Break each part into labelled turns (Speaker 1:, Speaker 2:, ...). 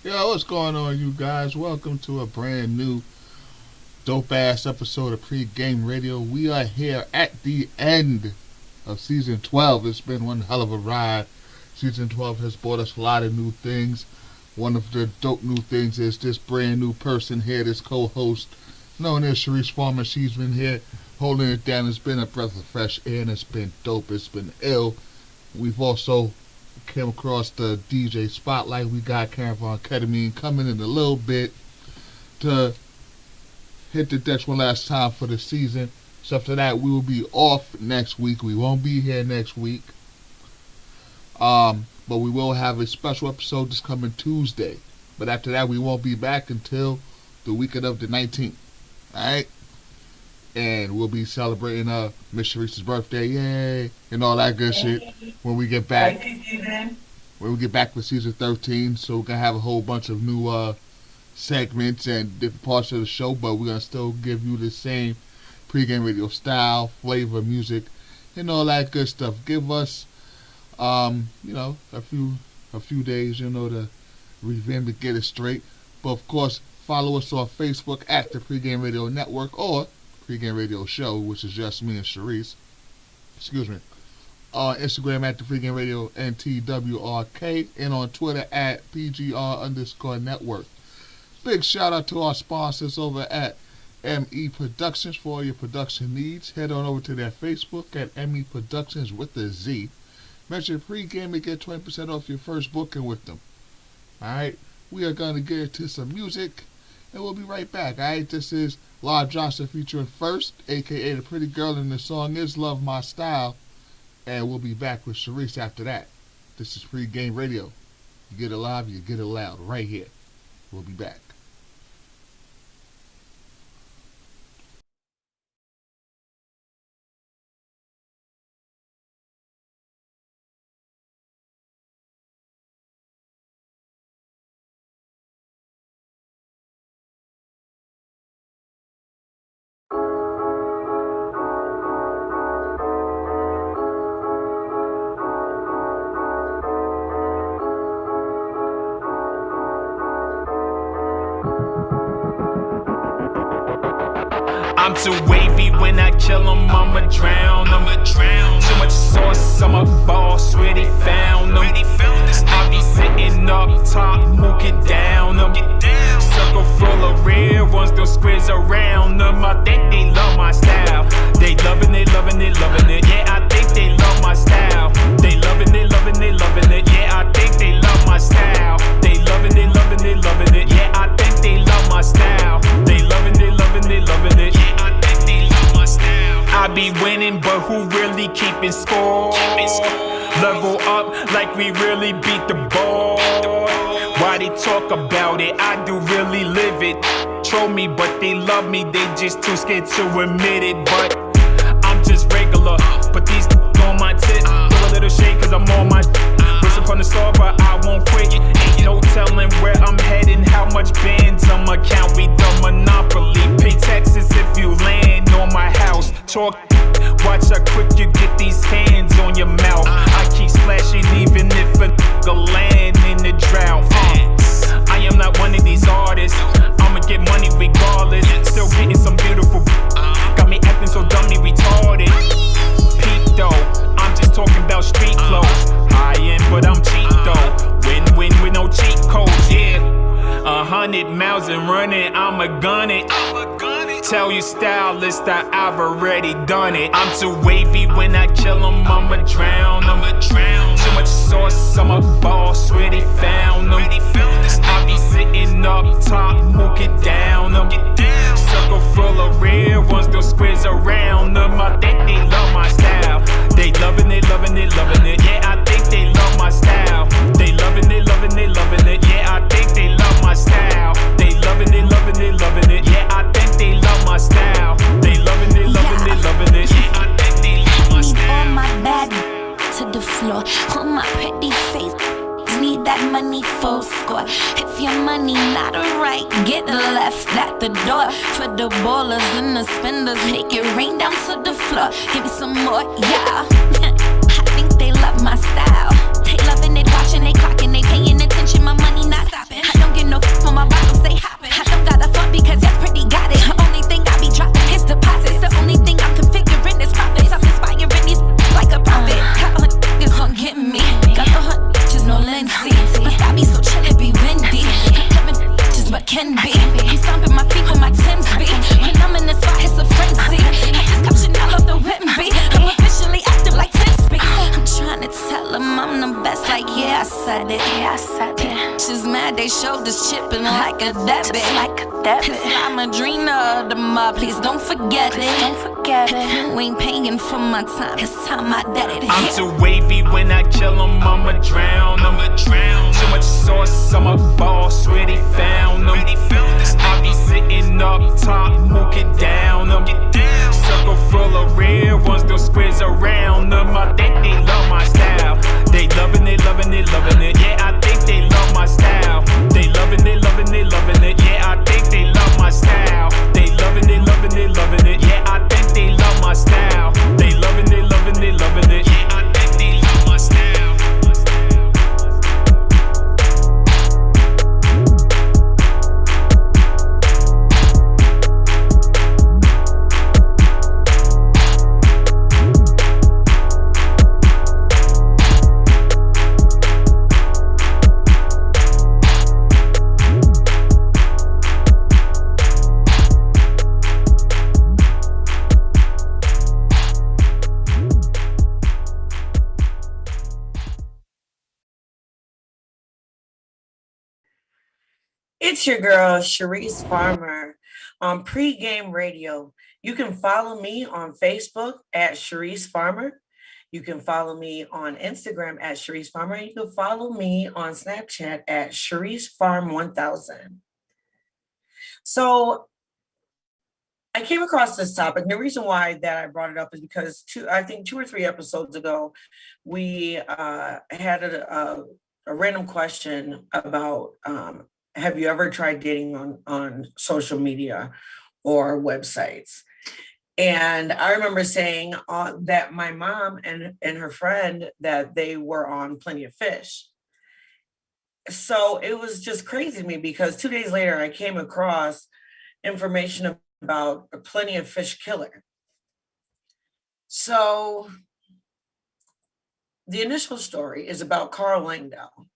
Speaker 1: Yo, what's going on, you guys? Welcome to a brand new dope-ass episode of Pre-Game Radio. We are here at the end of Season 12. It's been one hell of a ride. Season 12 has brought us a lot of new things. One of the dope new things is this brand new person here, this co-host, known as Sharice Farmer. She's been here holding it down. It's been a breath of fresh air, and it's been dope. It's been ill. We've also came across the DJ Spotlight. We got Keamine coming in a little bit to hit the decks one last time for the season. So after that, we will be off next week. We won't be here next week. But we will have a special episode this coming Tuesday. But after that, we won't be back until the weekend of the 19th. Alright? And we'll be celebrating Miss Sharice's birthday, yay, and all that good shit when we get back. When we get back for season 13, so we're gonna have a whole bunch of new segments and different parts of the show, but we're gonna still give you the same pregame radio style, flavor, music, and all that good stuff. Give us, a few days, to revamp and get it straight. But of course, follow us on Facebook at the Pregame Radio Network or Pre-Game Radio Show, which is just me and Sharice. Excuse me. On Instagram at the Pre-Game Radio NTWRK and on Twitter at PGR_network. Big shout out to our sponsors over at ME Productions for all your production needs. Head on over to their Facebook at ME Productions with a Z. Mention Pre-Game and get 20% off your first booking with them. Alright, we are going to get into some music and we'll be right back. Alright, this is Live Johnson featuring First, a.k.a. the pretty girl, and the song is Love My Style. And we'll be back with Sharice after that. This is Pre-Game Radio. You get it live, you get it loud, right here. We'll be back.
Speaker 2: I'm too wavy when I kill 'em, I'ma drown 'em. Too much sauce, I'm a boss, where they found 'em. I be sitting up top, who get down 'em. Circle full of real ones, those squares around 'em. I think they love my style. They loving it, loving it, loving it. Yeah, I think they love my style. They loving it, loving it, loving it. Yeah, I think they love my style. They loving it, loving it, loving it. Yeah, I think they love my style. They loving it, loving it, loving it. Yeah, I think they love my style. I be winning, but who really keeping score? Level up like we really beat the ball. Why they talk about it? I do really live it. Troll me, but they love me. They just too scared to admit it. But I'm just regular. But these on my tip. Throw a little shade cause I'm on my wish upon the star, but I won't quit. Ain't no telling where I'm heading, how much bands I'ma count. We the monopoly. Pay taxes if you land on my house. Talk, watch how quick you get these hands on your mouth. I keep splashing even if a nigga land in the drought. I am not one of these artists. I'ma get money regardless. Still getting some beautiful. Got me acting so dumb. you stylist, I've already done it. I'm too wavy when I kill 'em, I'ma drown 'em. Too much sauce, I'm a boss, where they found 'em. I be sitting up top, who get down 'em. Circle full of rare ones, those squares around them. I think they love my style. They loving it, loving it, loving it. Yeah, I think they love my style. They loving it, loving it, loving it. Yeah, I think they love my style. They loving it, loving it, loving it. Yeah, I think they love my style. They loving it, loving it, loving it. Yeah, I think they love my style.
Speaker 3: All my bad to the floor, on my pretty face. Need that money full score. If your money not right, get left at the door. For the ballers and the spenders, make it rain down to the floor. Give me some more, yeah. I think they love my style. They loving it, watching, they clocking, they paying attention. My money not stopping. I don't get no for my bottles, they hopping. I don't got a fun because yes, pretty got it. Only thing I be dropping is deposits. The only thing I'm configuring is profits. I'm inspiring these like a prophet. Is gonna get me. Got the just no Lindsay. Must I be so chill, it be windy. Coming just what can be. I'm stomping my feet with my Timbs be. When I'm in the spot, it's a frenzy. I just cop Chanel off the Whitby. I'm officially active like 10 speed. I'm trying to tell them I'm the best, like yeah, I said it. Yeah, I said it. She's mad, they shoulders chipping like a debit. Just like a debit. I'm a dreamer of the mob, please don't forget it. Don't forget it. You ain't paying for my time, it's time I dead it.
Speaker 2: I'm too wavy when I kill 'em, I'ma drown 'em. Too much sauce, I'm a boss, where they found 'em. I be sitting up top, who get down 'em. Circle full of rare ones, those squares around them. I think they love my style. They loving it, loving it, loving it. Yeah, I think they love my style. They loving it, loving it, loving it. Yeah, I think they love my style. They loving it, loving it, loving it. Yeah, I think they love my style. They loving it, loving it, loving it. Yeah, I think they love my style.
Speaker 4: It's your girl, Sharice Farmer, on PreGame Radio. You can follow me on Facebook at Sharice Farmer. You can follow me on Instagram at Sharice Farmer. You can follow me on Snapchat at Sharice Farm 1000. So I came across this topic. And the reason why that I brought it up is because I think 2 or 3 episodes ago, we had a random question about have you ever tried dating on social media or websites? And I remember saying that my mom and her friend, that they were on Plenty of Fish. So it was just crazy to me because 2 days later, I came across information about a Plenty of Fish killer. So the initial story is about Carl Langdell.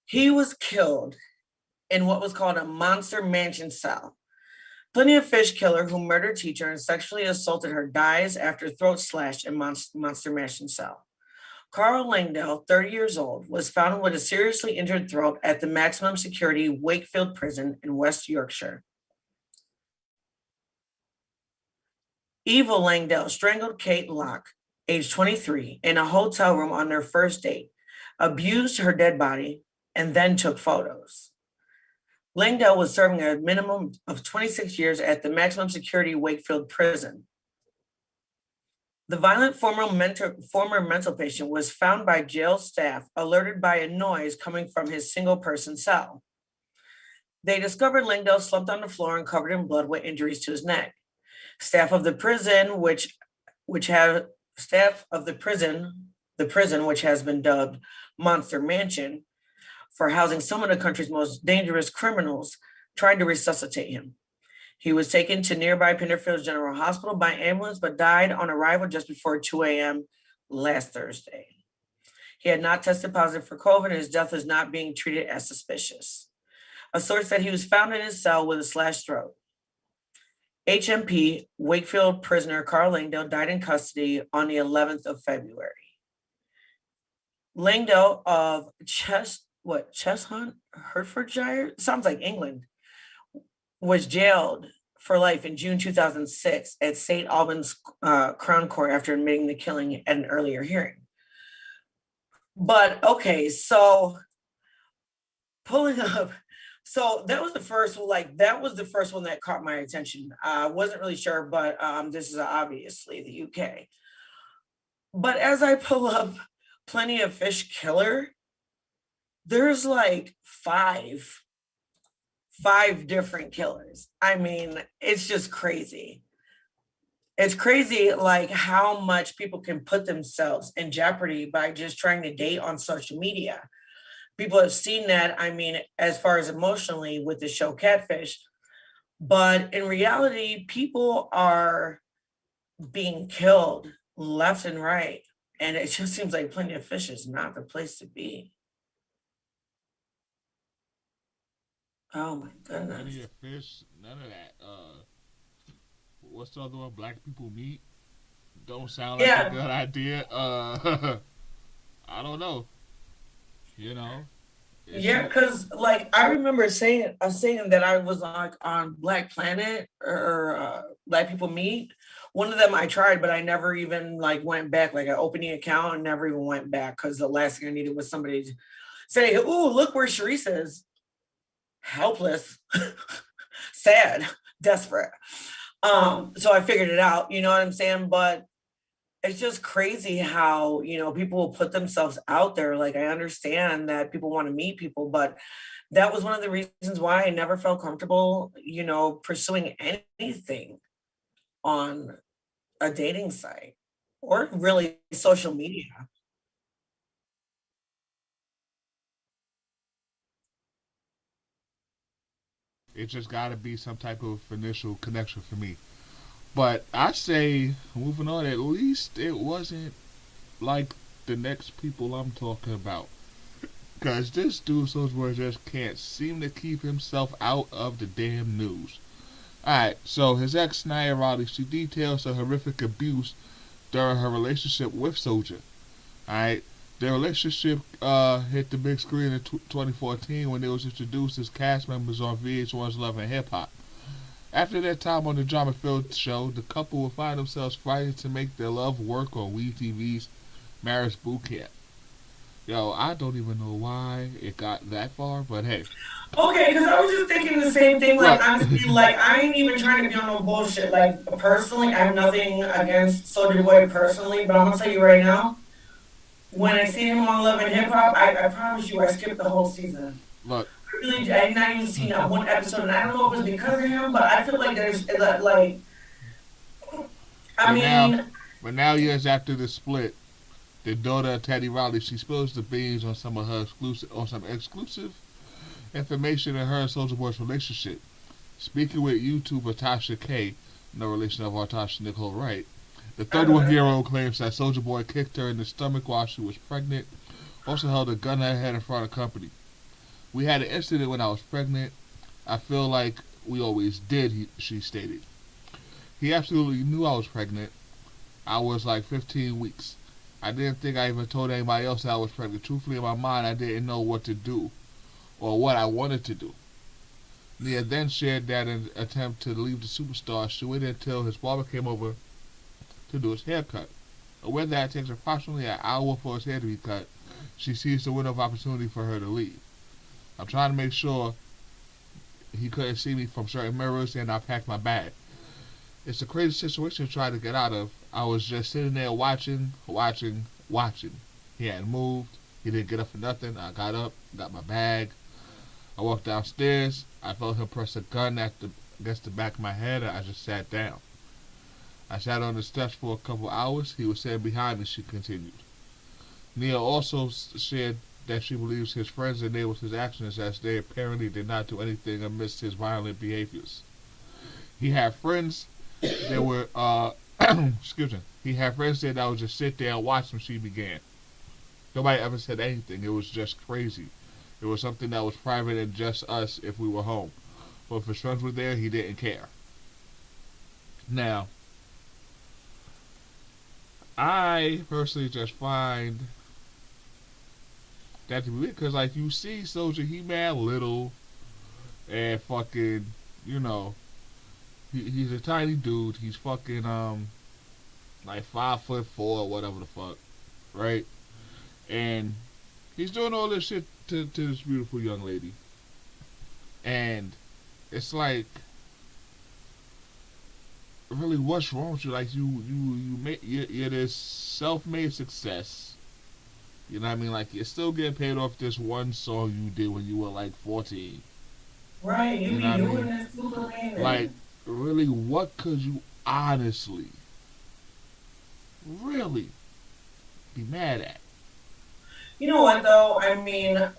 Speaker 4: He was killed in what was called a monster mansion cell. Plenty of Fish killer who murdered teacher and sexually assaulted her dies after throat slash in monster mansion cell. Carl Langdell, 30 years old, was found with a seriously injured throat at the maximum security Wakefield prison in West Yorkshire. Evil Langdell strangled Kate Locke, age 23, in a hotel room on their first date, abused her dead body, and then took photos. Langdell was serving a minimum of 26 years at the maximum security Wakefield prison. The violent former mental patient was found by jail staff, alerted by a noise coming from his single-person cell. They discovered Langdell slumped on the floor and covered in blood with injuries to his neck. Staff of the prison, which has been dubbed Monster Mansion, for housing some of the country's most dangerous criminals, tried to resuscitate him. He was taken to nearby Penderfields General Hospital by ambulance, but died on arrival just before 2 a.m. last Thursday. He had not tested positive for COVID, and his death is not being treated as suspicious. A source said he was found in his cell with a slashed throat. HMP, Wakefield prisoner Carl Langdale, died in custody on the 11th of February. Langdale of Cheshunt, Hertfordshire, sounds like England, was jailed for life in June 2006 at St. Albans Crown Court after admitting the killing at an earlier hearing. But okay, so pulling up, so that was the first one that caught my attention. I wasn't really sure, but this is obviously the UK. But as I pull up Plenty of Fish Killer, there's like five different killers. I mean, it's just crazy. It's crazy, like how much people can put themselves in jeopardy by just trying to date on social media. People have seen that, I mean, as far as emotionally with the show Catfish, but in reality, people are being killed left and right. And it just seems like Plenty of Fish is not the place to be. Oh my goodness.
Speaker 1: Plenty of Fish, none of that. What's the other one? Black People Meet? Don't sound like a good idea. I don't know. You know?
Speaker 4: Yeah, because like I remember saying that I was like on Black Planet or Black People Meet. One of them I tried, but I never even like went back. Like I opened the account and never even went back because the last thing I needed was somebody to say, "Ooh, look where Sharice is." Helpless, sad, desperate. So I figured it out. You know what I'm saying? But it's just crazy how, people will put themselves out there. Like I understand that people want to meet people, but that was one of the reasons why I never felt comfortable, pursuing anything on a dating site or really social media.
Speaker 1: It just got to be some type of initial connection for me. But I say, moving on, at least it wasn't like the next people I'm talking about. Because this dude, Soulja just can't seem to keep himself out of the damn news. Alright, so his ex, Nia Riley, she details her horrific abuse during her relationship with Soulja. Alright, their relationship hit the big screen in 2014 when they was introduced as cast members on VH1's Love and Hip Hop. After their time on the drama-filled show, the couple would find themselves fighting to make their love work on WeTV's Marriage Boot Camp. Yo, I don't even know why it got that far, but hey.
Speaker 4: Okay, because I was just thinking the same thing. Like, honestly, like I ain't even trying to be on no bullshit. Like, personally, I have nothing against Soulja Boy personally, but I'm gonna tell you right now, when I seen him on Love and Hip Hop, I promise you, I skipped the whole season.
Speaker 1: Look,
Speaker 4: Really, I did not even seen that one episode, and I don't know if it was because of him, but I feel like there's like, I mean,
Speaker 1: but now years after the split, the daughter of Teddy Riley, she spills the beans on some exclusive information in her and Soulja Boy's relationship. Speaking with YouTuber Tasha K, no relation of our Tasha Nicole Wright, the 31-year-old claims that Soulja Boy kicked her in the stomach while she was pregnant, also held a gun to her head in front of company. We had an incident when I was pregnant. I feel like we always did, she stated. He absolutely knew I was pregnant. I was like 15 weeks. I didn't think I even told anybody else that I was pregnant. Truthfully, in my mind, I didn't know what to do or what I wanted to do. Nia then shared that in an attempt to leave the superstar, she waited until his barber came over to do his haircut. Aware that it takes approximately an hour for his hair to be cut, she sees the window of opportunity for her to leave. I'm trying to make sure he couldn't see me from certain mirrors, and I packed my bag. It's a crazy situation to try to get out of. I was just sitting there watching. He hadn't moved. He didn't get up for nothing. I got up, got my bag. I walked downstairs. I felt him press a gun against the back of my head, and I just sat down. I sat on the steps for a couple hours. He was sitting behind me, she continued. Nia also shared that she believes his friends enabled his actions as they apparently did not do anything amidst his violent behaviors. He had friends that were, excuse me, he had friends there that would just sit there and watch when she began. Nobody ever said anything. It was just crazy. It was something that was private and just us if we were home. But if his friends were there, he didn't care. Now, I personally just find that to be weird because, like, you see Soldier, he mad little and fucking, you know, he's a tiny dude. He's fucking like 5'4" or whatever the fuck, right? And he's doing all this shit to this beautiful young lady, and it's like, really, what's wrong with you? Like, you're this self-made success. You know what I mean? Like, you're still getting paid off this one song you did when you were like 14.
Speaker 4: Right, you
Speaker 1: You
Speaker 4: be
Speaker 1: know what I
Speaker 4: doing
Speaker 1: mean?
Speaker 4: this super man.
Speaker 1: Like, really, what could you honestly, really be mad at?
Speaker 4: You know what though? I mean,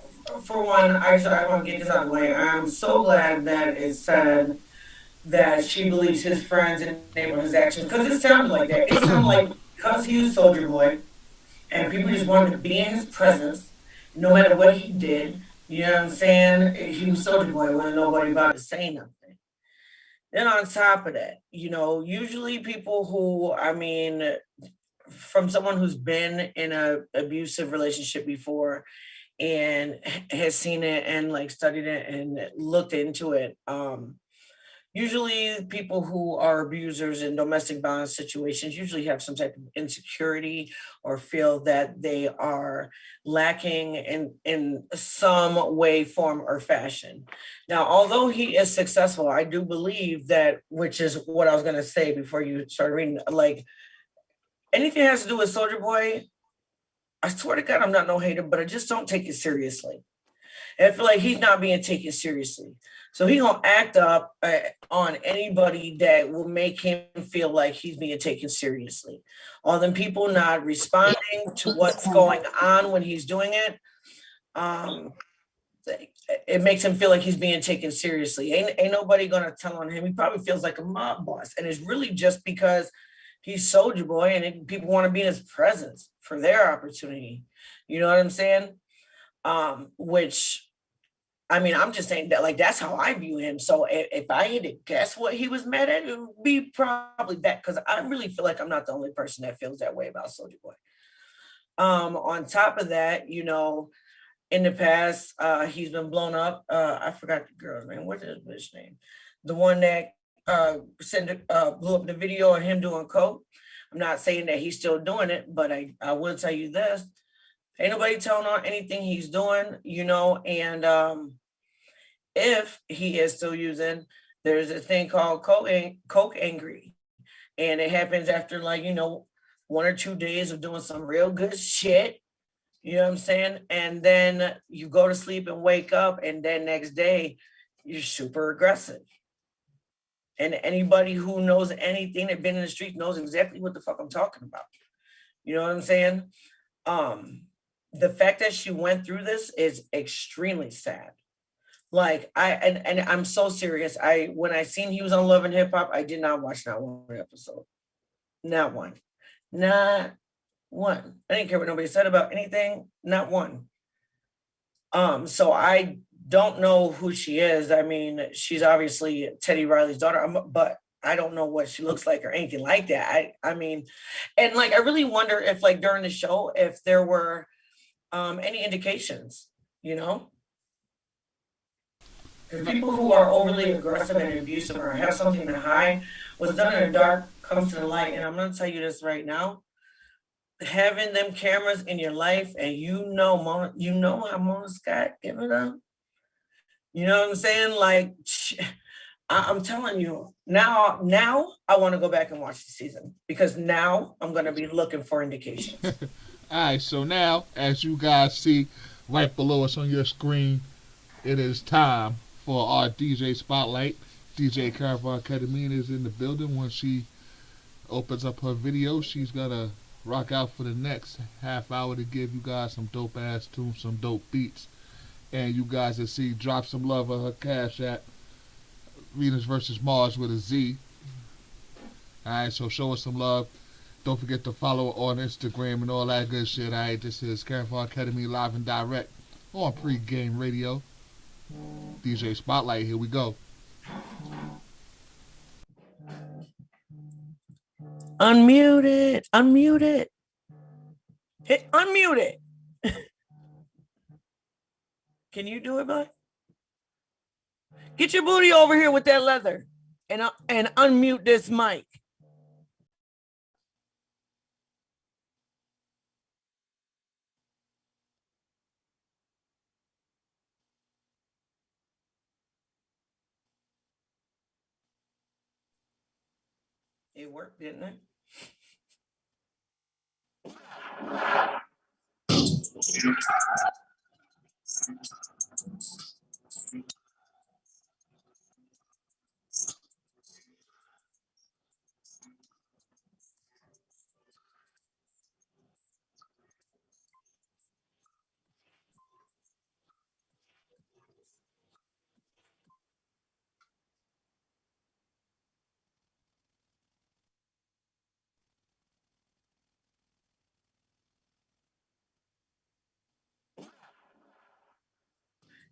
Speaker 4: for one, I want to get this out of the way. I'm so glad that it said that she believes his friends enable his actions because it sounded like that. It sounded like because he was Soldier Boy and people just wanted to be in his presence, no matter what he did. You know what I'm saying? He was Soldier Boy, wasn't nobody about to say nothing. Then on top of that, usually people who, I mean, from someone who's been in a abusive relationship before and has seen it and like studied it and looked into it, usually people who are abusers in domestic violence situations usually have some type of insecurity or feel that they are lacking in some way, form, or fashion. Now, although he is successful, I do believe that, which is what I was going to say before you started reading, like anything that has to do with Soldier Boy, I swear to God, I'm not no hater, but I just don't take it seriously. And I feel like he's not being taken seriously. So he gonna act up on anybody that will make him feel like he's being taken seriously. All them people not responding to what's going on when he's doing it, um, it makes him feel like he's being taken seriously. Ain't nobody gonna tell on him. He probably feels like a mob boss, and it's really just because he's Soldier Boy, and people want to be in his presence for their opportunity. You know what I'm saying? Which, I mean, I'm just saying that, like, that's how I view him. So if I had to guess what he was mad at, it would be probably that, because I really feel like I'm not the only person that feels that way about Soldier Boy. On top of that, in the past, he's been blown up. I forgot the girl's name. What's his bitch name? The one that blew up the video of him doing coke. I'm not saying that he's still doing it, but I will tell you this. Ain't nobody telling on anything he's doing, and if he is still using, there's a thing called coke angry. And it happens after 1 or 2 days of doing some real good shit. You know what I'm saying? And then you go to sleep and wake up, and then next day you're super aggressive. And anybody who knows anything that been in the street knows exactly what the fuck I'm talking about. You know what I'm saying? The fact that she went through this is extremely sad. Like and I'm so serious. When I seen he was on Love and Hip Hop, I did not watch not one episode. Not one. Not one. I didn't care what nobody said about anything. Not one. So I don't know who she is. I mean, she's obviously Teddy Riley's daughter, but I don't know what she looks like or anything like that. I mean, and like I really wonder if like during the show if there were any indications, Because people who are overly aggressive and abusive or have something to hide, what's done in the dark comes to the light. And I'm going to tell you this right now. Having them cameras in your life, and how Mona Scott give it up. You know what I'm saying? Like, I'm telling you, now I want to go back and watch the season because now I'm going to be looking for indications.
Speaker 1: Alright, so now, as you guys see right below us on your screen, it is time for our DJ Spotlight. DJ Keamine is in the building. When she opens up her video, she's going to rock out for the next half hour to give you guys some dope ass tunes, some dope beats. And you guys will see, drop some love on her Cash App, Venus versus Mars with a Z. Alright, so show us some love. Don't forget to follow on Instagram and all that good shit. Alright, this is Keamine live and direct on PreGame Radio. DJ Spotlight, here we go.
Speaker 4: Unmute it. Unmute it. Hit unmute it. Can you do it, bud? Get your booty over here with that leather and unmute this mic. It worked, didn't it?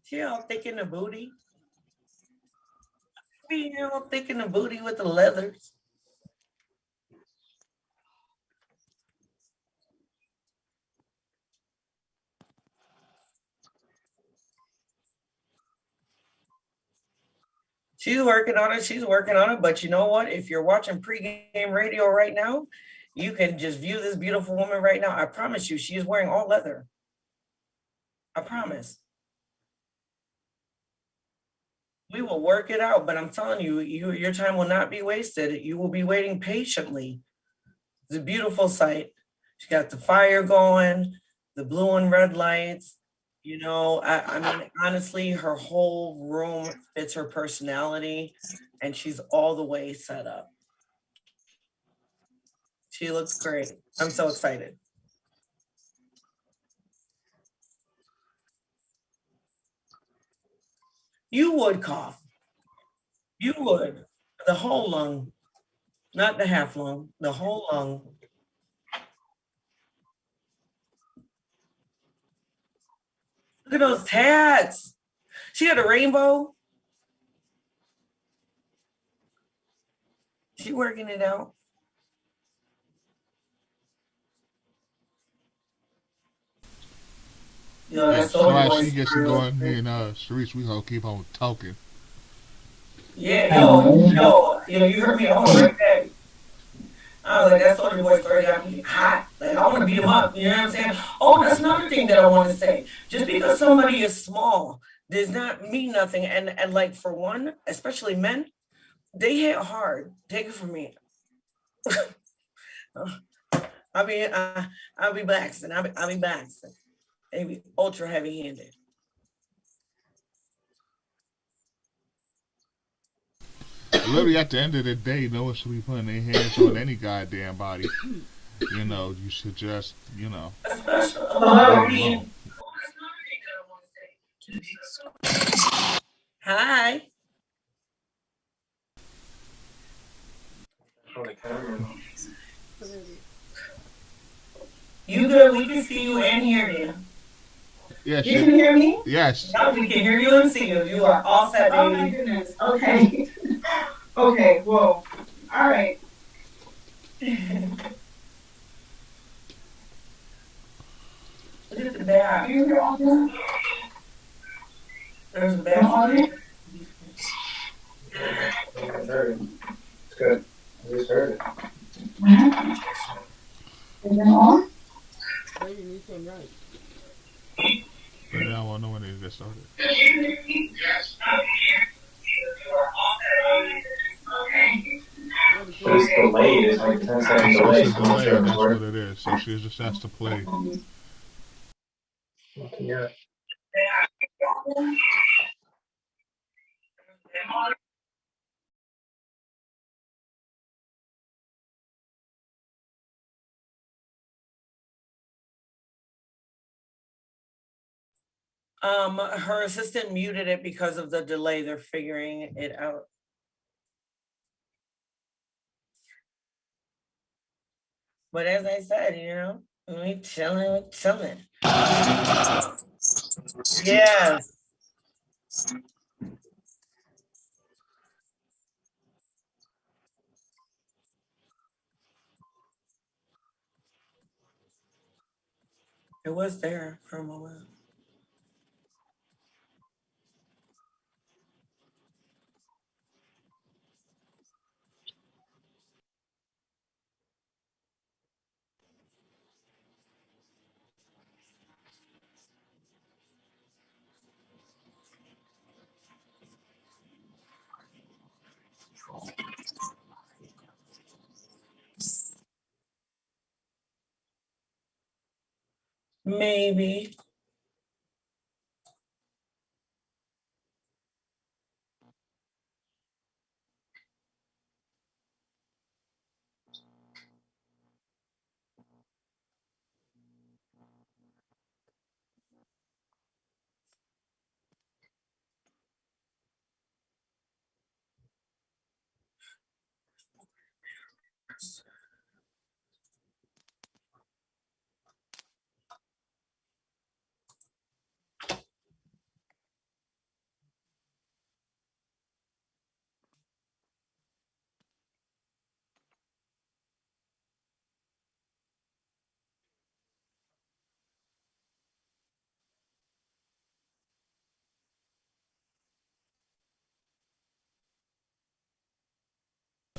Speaker 4: She all thick in the booty. She all thick in the booty with the leathers. She's working on it. She's working on it. But you know what? If you're watching pregame radio right now, you can just view this beautiful woman right now. I promise you, she is wearing all leather. I promise. We will work it out, but I'm telling you, your time will not be wasted. You will be waiting patiently. It's a beautiful sight. She got the fire going, the blue and red lights. You know, I mean, honestly, her whole room fits her personality, and she's all the way set up. She looks great. I'm so excited. You would cough. You would. The whole lung, not the half lung, the whole lung. Look at those tats. She had a rainbow. She working it out.
Speaker 1: Yeah, that's so why she gets to go in here and Sharice, we gonna keep on talking.
Speaker 4: Yeah, you heard me. I want to break that. I was like, that Soldier Boy story got me hot. Like, I want to beat him up. You know what I'm saying? Oh, that's another thing that I want to say. Just because somebody is small does not mean nothing. And like, for one, especially men, they hit hard. Take it from me. I'll be Baxton. I'll be Baxton. They be ultra heavy handed.
Speaker 1: Literally, at the end of the day, no one should be putting their hands on any goddamn body. You know, you should just, you know.
Speaker 4: Hi. You good? We can see you and hear you.
Speaker 1: Yes.
Speaker 4: You can hear me?
Speaker 1: Yes.
Speaker 4: Now we can hear you and see you. You are all set, baby.
Speaker 5: Oh my goodness. Okay. Okay. Whoa. All right.
Speaker 4: Look at the back.
Speaker 5: You hear all that?
Speaker 4: There's the back.
Speaker 6: I heard it. It's good. I just heard it.
Speaker 5: Is it on?
Speaker 4: Maybe you can right.
Speaker 1: But now I want to know when they get started.
Speaker 6: Yes. But it's delayed. It's like 10-second delay.
Speaker 1: It's a delay, and that's what it is. So she just has to play.
Speaker 6: Yeah.
Speaker 4: Her assistant muted it because of the delay. They're figuring it out. But as I said, you know, we chilling. Yes. It was there for a moment. Maybe.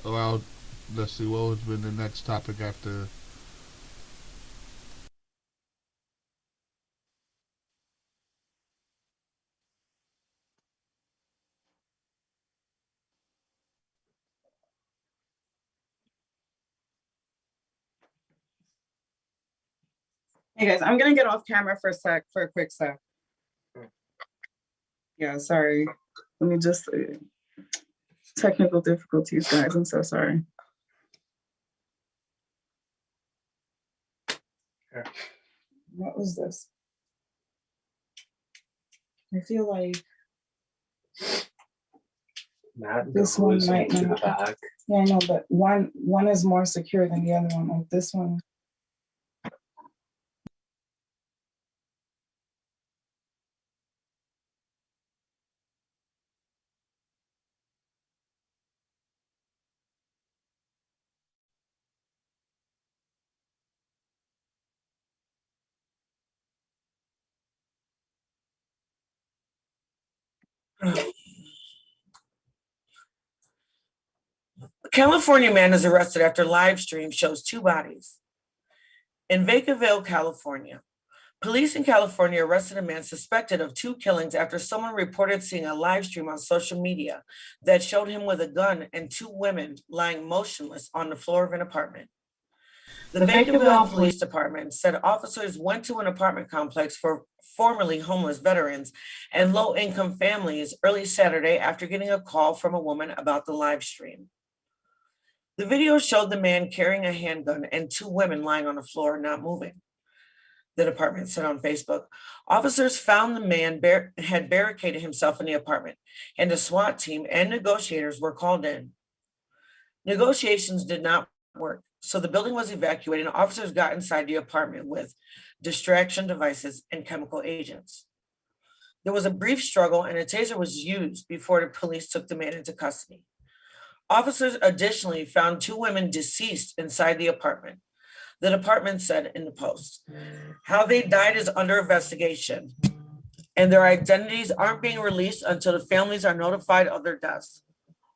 Speaker 1: Well, let's see what would been the next topic after.
Speaker 5: Hey guys, I'm gonna get off camera for a quick sec. Yeah, sorry. Let me just technical difficulties, guys. I'm so sorry. What was this? I feel like this one might not. Yeah, I know, but one is more secure than the other one. Like this one.
Speaker 4: California man is arrested after live stream shows two bodies. In Vacaville, California, police in California arrested a man suspected of two killings after someone reported seeing a live stream on social media that showed him with a gun and two women lying motionless on the floor of an apartment. The Vacaville Police Department said officers went to an apartment complex for formerly homeless veterans and low-income families early Saturday after getting a call from a woman about the live stream. The video showed the man carrying a handgun and two women lying on the floor, not moving. The department said on Facebook, officers found the man had barricaded himself in the apartment, and the SWAT team and negotiators were called in. Negotiations did not work, so the building was evacuated and officers got inside the apartment with distraction devices and chemical agents. There was a brief struggle and a taser was used before the police took the man into custody. Officers additionally found two women deceased inside the apartment. The department said in the post, how they died is under investigation, and their identities aren't being released until the families are notified of their deaths.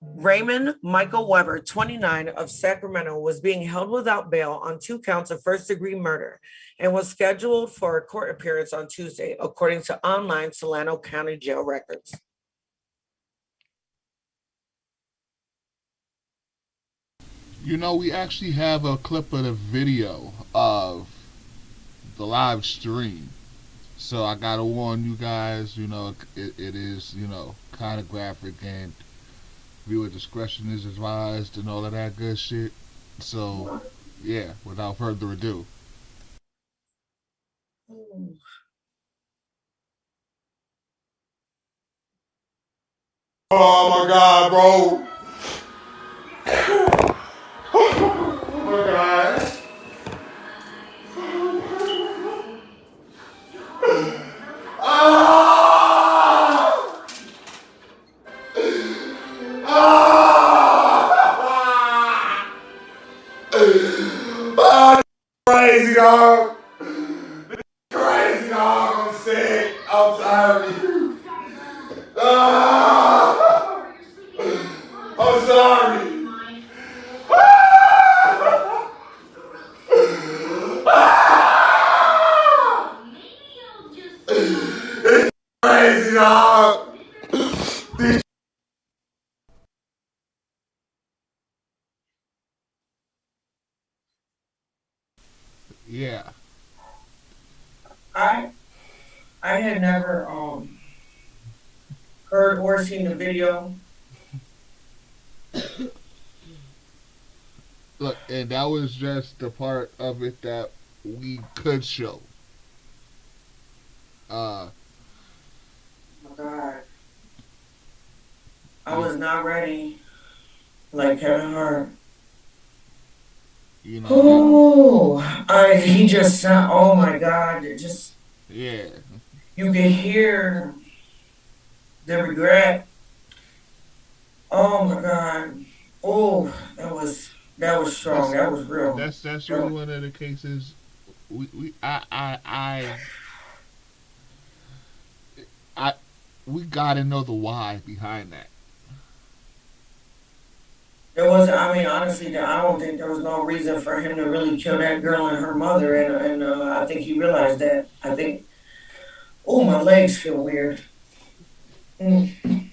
Speaker 4: Raymond Michael Weber, 29, of Sacramento, was being held without bail on 2 counts of first-degree murder and was scheduled for a court appearance on Tuesday, according to online Solano County jail records.
Speaker 1: You know, we actually have a clip of the video of the live stream. So I gotta warn you guys, you know, it is, you know, kind of graphic and viewer discretion is advised and all of that good shit. So, yeah, without further ado.
Speaker 7: Oh my God, bro. Oh my God. Crazy, dog.
Speaker 1: Yeah.
Speaker 4: I I had never heard or seen the video.
Speaker 1: Look, and that was just the part of it that we could show. Uh,
Speaker 4: Oh my God, I
Speaker 1: you,
Speaker 4: was not ready. Like Kevin Hart.
Speaker 1: you know that.
Speaker 4: Oh, he just sound. Oh my God, it just
Speaker 1: Yeah.
Speaker 4: you can hear the regret. Oh my God. Oh, that was strong.
Speaker 1: That's
Speaker 4: That was real.
Speaker 1: that's
Speaker 4: That
Speaker 1: really
Speaker 4: was-
Speaker 1: one of the cases. I we gotta know the why behind that.
Speaker 4: There was. I mean, honestly, I don't think there was no reason for him to really kill that girl and her mother, and I think he realized that. I think. Oh, my legs feel weird. Mm.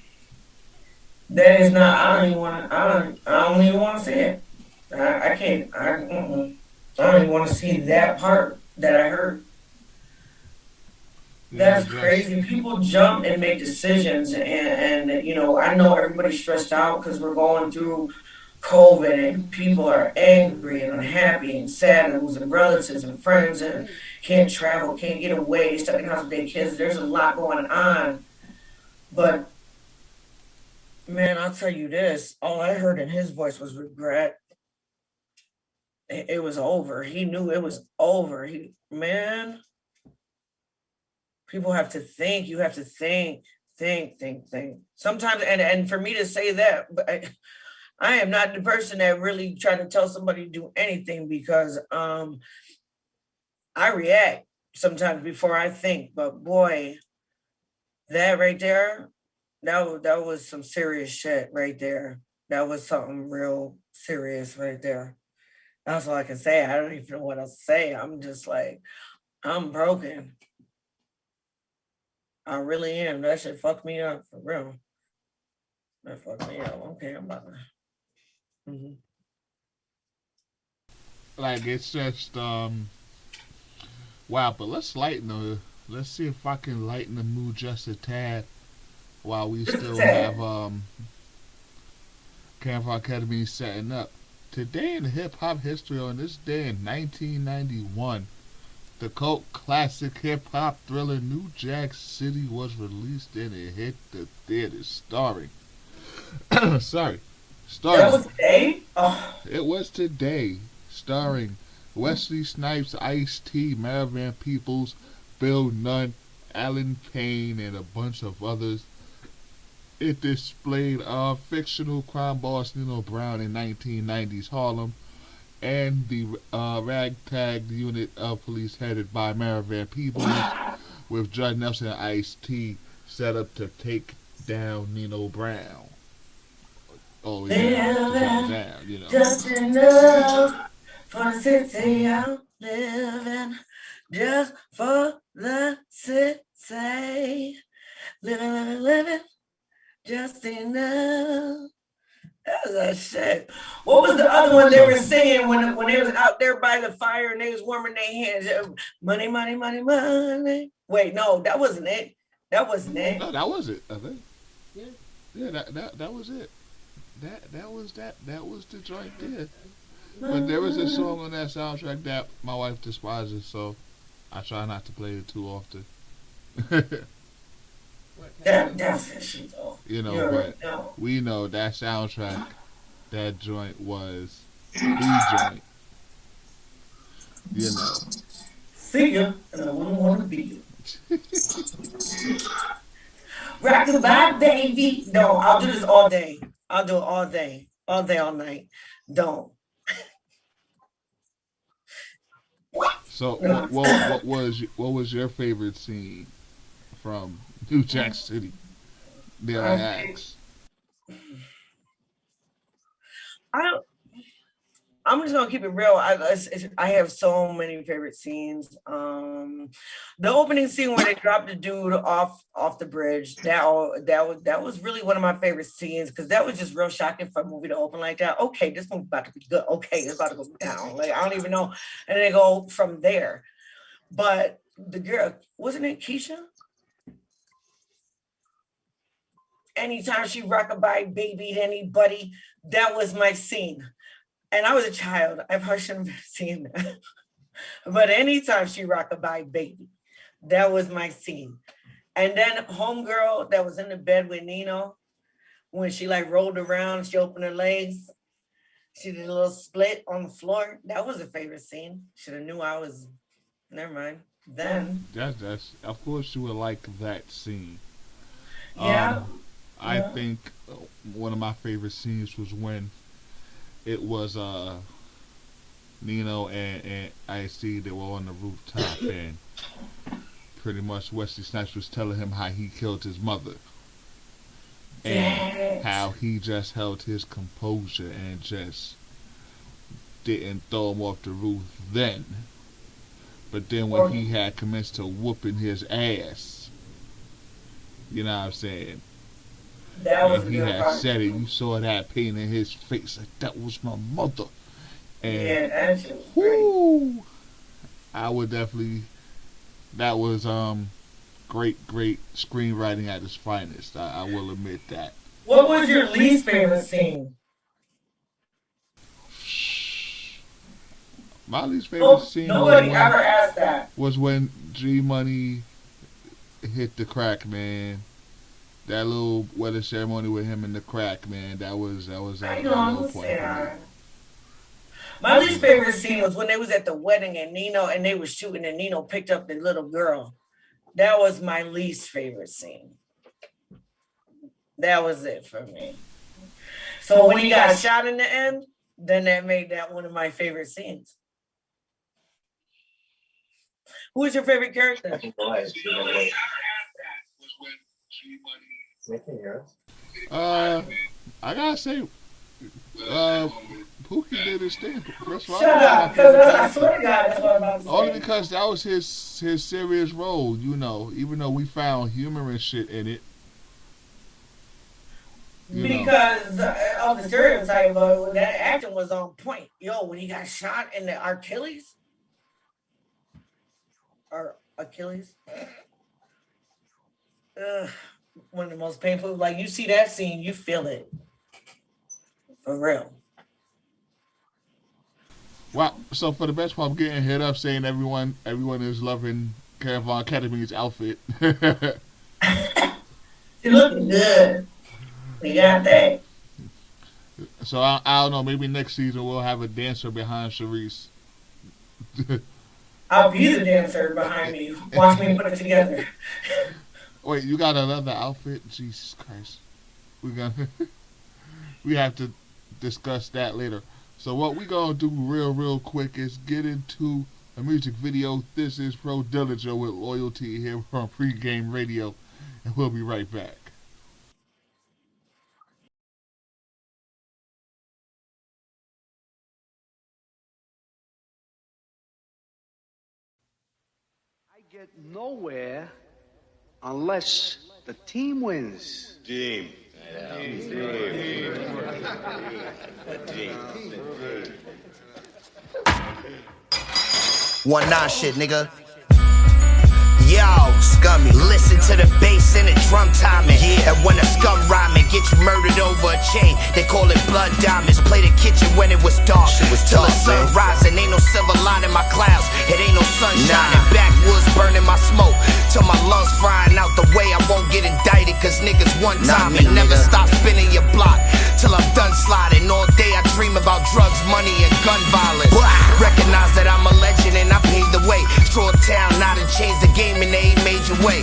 Speaker 4: That is not. I don't even want to. I don't. I don't even want to see it. I can't. I don't even want to see that part that I heard.
Speaker 1: You know,
Speaker 4: That's
Speaker 1: just
Speaker 4: crazy. People jump and make decisions, and I know everybody's stressed out because we're going through COVID, and people are angry and unhappy and sad and losing relatives and friends and can't travel, can't get away, stuck in the house with their kids. There's a lot going on, but man, I'll tell you this: all I heard in his voice was regret. It was over. He knew it was over. Man, people have to think. You have to think. Sometimes, and for me to say that, but I am not the person that really try to tell somebody to do anything because I react sometimes before I think. But boy, that right there, that was some serious shit right there. That was something real serious right there. That's all I can say. I don't even know what else to say. I'm just like, I'm broken. I really am. That shit fucked me up for real. That fucked me up. Okay, I'm about to. Mhm.
Speaker 1: like it's just wow. But let's see if I can lighten the mood just a tad while we still have Camp Academy setting up. Today in hip hop history, on this day in 1991, the cult classic hip hop thriller New Jack City was released and it hit the theaters, sorry,
Speaker 4: That
Speaker 1: starring
Speaker 4: was today. Oh,
Speaker 1: it was today, starring Wesley Snipes, Ice-T, Marvin Peoples, Bill Nunn, Alan Payne, and a bunch of others. It displayed fictional crime boss Nino Brown in 1990s Harlem and the ragtag unit of police headed by Marvin Peoples with Judd Nelson and Ice-T set up to take down Nino Brown. Oh yeah, to take him
Speaker 4: living
Speaker 1: down, you know.
Speaker 4: just enough for the city I'm living. Just for the city. Living, just enough. That was that shit. What was the other one they were singing when they was out there by the fire and they was warming their hands? Money, money, money, money. Wait, no, that wasn't it. That wasn't it.
Speaker 1: No, that was it. I think. Yeah, that was it. That was the joint there. But there was a song on that soundtrack that my wife despises, so I try not to play it too often.
Speaker 4: That's that shit though.
Speaker 1: You know,
Speaker 4: You're
Speaker 1: but
Speaker 4: right. No.
Speaker 1: we know that soundtrack, that joint was the joint. You know.
Speaker 4: See ya, and I wouldn't want to be you. Rock goodbye, baby. No, I'll do this all day. I'll do it all day, all night. Don't.
Speaker 1: So
Speaker 4: No.
Speaker 1: what was your favorite scene from New Jack City? Dare I ask?
Speaker 4: I I'm just gonna keep it real. I have so many favorite scenes. The opening scene where they dropped the dude off the bridge. That was really one of my favorite scenes because that was just real shocking for a movie to open like that. Okay, this movie's about to be good. Okay, it's about to go down. Like I don't even know, and they go from there. But the girl, wasn't it Keisha? Anytime she rockabye babied anybody, that was my scene. And I was a child. I probably shouldn't have seen that. But anytime she rockabye baby, that was my scene. And then homegirl that was in the bed with Nino, when she like rolled around, she opened her legs, she did a little split on the floor. That was a favorite scene. Should have knew I was. Never mind. Then
Speaker 1: That's of course you would like that scene.
Speaker 4: yeah.
Speaker 1: I think one of my favorite scenes was when it was Nino and IC. They were on the rooftop and pretty much Wesley Snipes was telling him how he killed his mother and how he just held his composure and just didn't throw him off the roof then. But then when he had commenced to whooping his ass, you know what I'm saying?
Speaker 4: That was
Speaker 1: he had said it. You saw that pain in his face, like that was my mother. And
Speaker 4: yeah, that shit was
Speaker 1: whoo, I would definitely. That was great screenwriting at its finest. I will admit that.
Speaker 4: What was your least favorite scene?
Speaker 1: My least favorite scene.
Speaker 4: Nobody ever asked that.
Speaker 1: Was when G Money hit the crack, man. That little wedding ceremony with him in the crack, man. That was a low point for me.
Speaker 4: My least favorite scene was when they was at the wedding and they was shooting and Nino picked up the little girl. That was my least favorite scene. That was it for me. So when he got shot in the end, then that made that one of my favorite scenes. Who is your favorite character?
Speaker 1: I gotta say, Pookie did his thing.
Speaker 4: Shut up, because I swear to God, that's what I'm about to say.
Speaker 1: Only because that was his serious role, you know. Even though we found humor and shit in it.
Speaker 4: Because of the stereotype, that acting was on point. Yo, when he got shot in the Achilles, one of the most painful. Like you see that scene, you feel it for real.
Speaker 1: Wow. So for the best part, I'm getting hit up saying everyone is loving Caravan Academy's outfit.
Speaker 4: She looking good. We got that.
Speaker 1: So I don't know. Maybe next season we'll have a dancer behind Sharice.
Speaker 4: I'll be the dancer behind me. Watch me put it together.
Speaker 1: Wait, you got another outfit? Jesus Christ. We have to discuss that later. So what we gonna do real quick is get into a music video. This is Pro Dillinger with Loyalty here on PreGame Radio, and we'll be right back.
Speaker 8: I get nowhere unless the team wins.
Speaker 7: Team.
Speaker 9: One nine shit, nigga. Yo, scummy, listen to the bass and the drum timing. Yeah. And when a scum rhyming gets you murdered over a chain, they call it blood diamonds. Play the kitchen when it was dark. Till the sun rising, ain't no silver line in my clouds. It ain't no sunshine. Backwoods burning my smoke till my lungs frying out the way. I won't get indicted cause niggas one time and never stop spinning your block till I'm done sliding. All day I dream about drugs, money, and gun violence. Recognize that I'm a legend and I paved the way. Straw Town, now to change the game in a major way.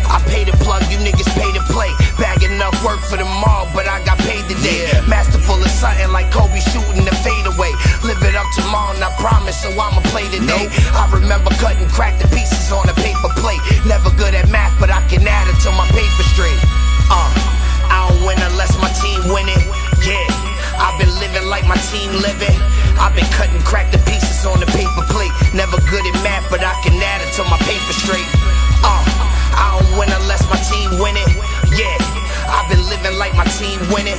Speaker 9: I pay to plug, you niggas pay to play. Bag enough work for tomorrow, but I got paid today. Masterful is something like Kobe shooting the fadeaway. Live it up tomorrow, and I promise, so I'ma play today. I remember cutting crack the pieces on a paper plate. Never good at math, but I can add it to my paper straight. I don't win unless my team win it. Yeah, I've been living like my team living. I've been cutting crack the pieces on the paper plate. Never good at math, but I can add it till my paper straight. I don't win unless my team win it. Yeah, I've been living like my team winning.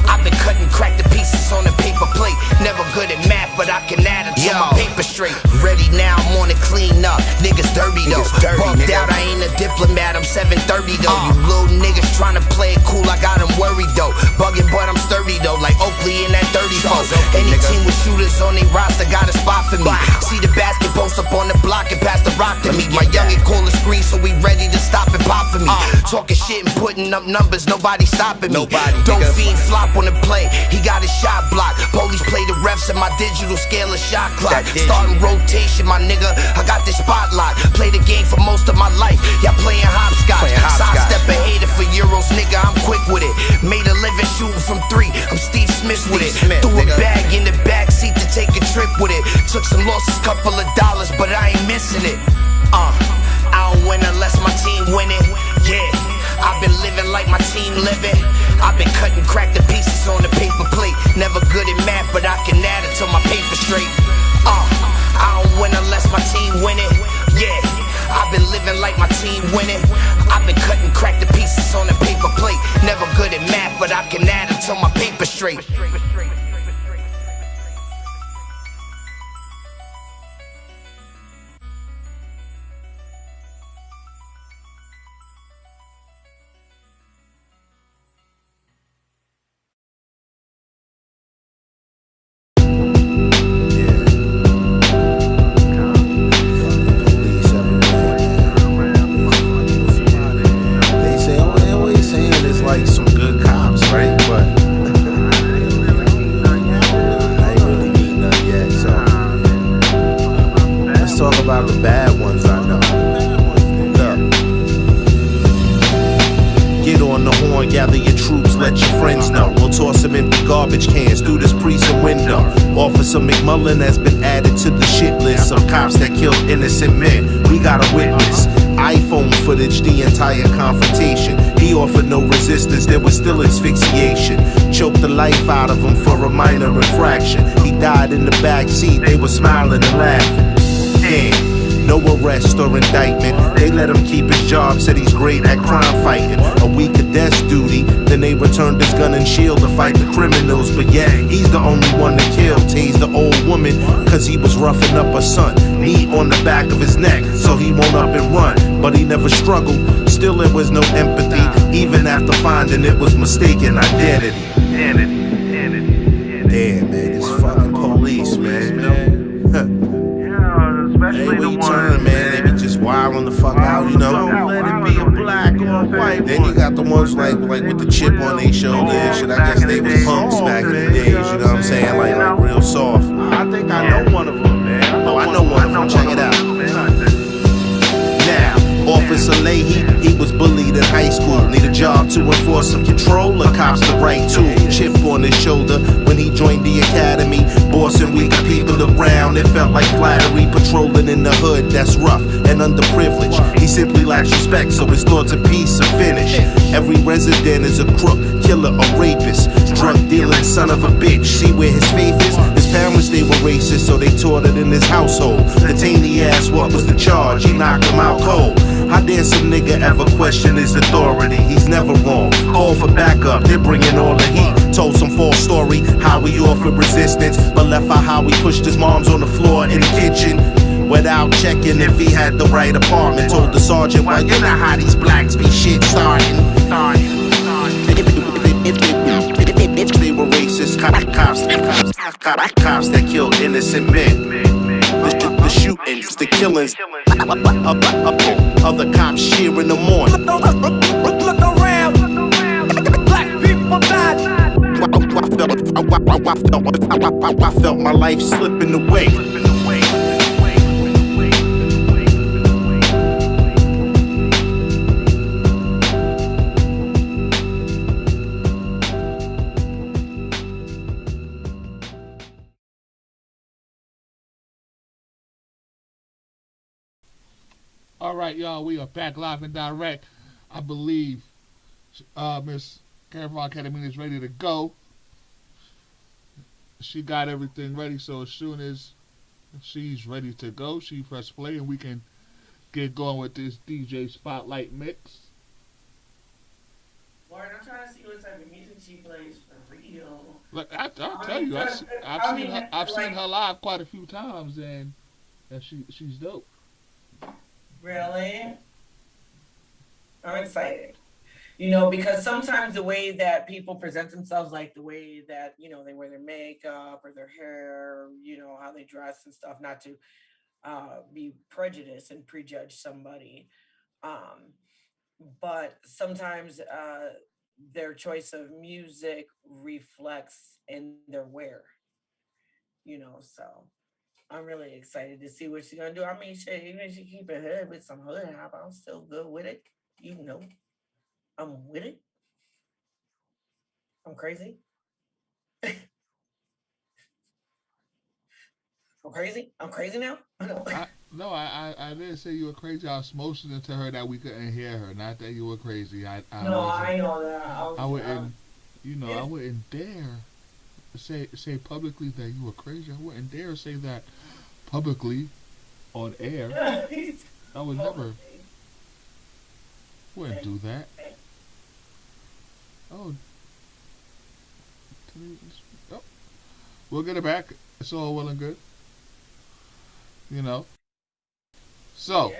Speaker 9: I've been cutting crack the pieces on the paper plate. Never good at math, but I can add it to my paper straight. Ready now, I'm on to clean up. Niggas dirty though. Bugged out, I ain't a diplomat, I'm 730 though. You little niggas trying to play it cool, I got them worried though. Bugging, but I'm sturdy though, like Oakley in that 34. Any team with shooters on their roster got a spot for me. See the basket post up on the block and pass the rock to me. My youngin' call the screen, so we ready to stop and pop for me. Talking shit and putting up numbers, nobody stopping me. Don't fiend flop on the play, he got his shot blocked. Police play the refs in my digital scale of shot clock. Starting rotation, my nigga, I got this spotlight. Play the game for most of my life, y'all playing hopscotch. Sidestep a hater for euros, nigga, I'm quick with it. Made a living shooting from 3, I'm Steve Smith with it. Threw a bag in the back seat to take a trip with it. Took some losses, couple of dollars, but I ain't missing it. I don't win unless my team win it. Yeah, I've been living like my team living. I've been cutting crack the pieces on the paper plate. Never good at math, but I can add it till my paper straight. I don't win unless my team win it. Yeah, I've been living like my team winning. I've been cutting crack the pieces on the paper plate. Never good at math, but I can add it till my paper straight.
Speaker 10: Gather your troops, let your friends know. We'll toss some empty garbage cans through this precinct window. Officer McMullen has been added to the shit list of cops that killed innocent men. We got a witness. iPhone footage, the entire confrontation. He offered no resistance, there was still asphyxiation. Choked the life out of him for a minor infraction. He died in the back seat, they were smiling and laughing. Damn. No arrest or indictment. They let him keep his job, said he's great at crime fighting. A week of desk duty, then they returned his gun and shield to fight the criminals. But yeah, he's the only one to kill. Tased the old woman, cause he was roughing up her son. Knee on the back of his neck, so he won't up and run. But he never struggled, still there was no empathy. Even after finding it was mistaken identity. Damn, man, this fucking police, man. Hey, where you turn, man? They be just wildin' the fuck out, you know. Don't let it be a black or a white. Then you got the ones like with the chip on their shoulder and shit. I guess they was punks back in the days, you know what I'm saying? Like real soft. I think I know one of them, man. Oh, I know one of them. Check it out. Now, Officer Leahy, he was bullied in high school. Need a job to enforce some control, the cops the right tool. Chip on his shoulder when he joined the academy. Bossing weaker people around, it felt like flattery. Patrolling in the hood, that's rough and underprivileged. He simply lacks respect, so his thoughts of peace are finished. Every resident is a crook, killer, or rapist. Drug dealing son of a bitch, see where his faith is? His parents, they were racist, so they taught it in his household. Detained he asked what was the charge, he knocked him out cold. How dare some nigga ever question his authority? He's never wrong. Call for backup, they're bringing all the heat. Told some false story, how he offered resistance, but left out how he pushed his moms on the floor in the kitchen without checking if he had the right apartment. Told the sergeant, well, you know how these blacks be shit starting. If they were racist, cops that killed innocent men. The shootings, the killings, other cops cheering them on. Look around, black people died. I felt my life slipping away.
Speaker 1: All right, y'all, we are back live and direct. I believe Miss Keamine is ready to go. she got everything ready. So as soon as she's ready to go, she press play and we can get going with this DJ Spotlight mix.
Speaker 4: Lauren, I'm trying to see what type of music she plays for real.
Speaker 1: Look, I'll tell you, I've seen her live quite a few times, and she's dope.
Speaker 4: Really? I'm excited. You know, because sometimes the way that people present themselves, like the way that, you know, they wear their makeup or their hair, you know, how they dress and stuff, not to be prejudiced and prejudge somebody. Um, but sometimes their choice of music reflects in their wear, you know, so I'm really excited to see what she's gonna do. I mean, shit, even if she keep it hood with some hood hop, I'm still good with it. You know, I'm with it. I'm crazy. I'm crazy. I'm crazy now.
Speaker 1: I didn't say you were crazy. I was motioning to her that we couldn't hear her, not that you were crazy.
Speaker 4: No, I know that.
Speaker 1: I wouldn't, I wouldn't dare say publicly that you were crazy. I wouldn't dare say that publicly on air. I would never. Wouldn't do that. Oh, we'll get it back. It's all well and good. You know. So,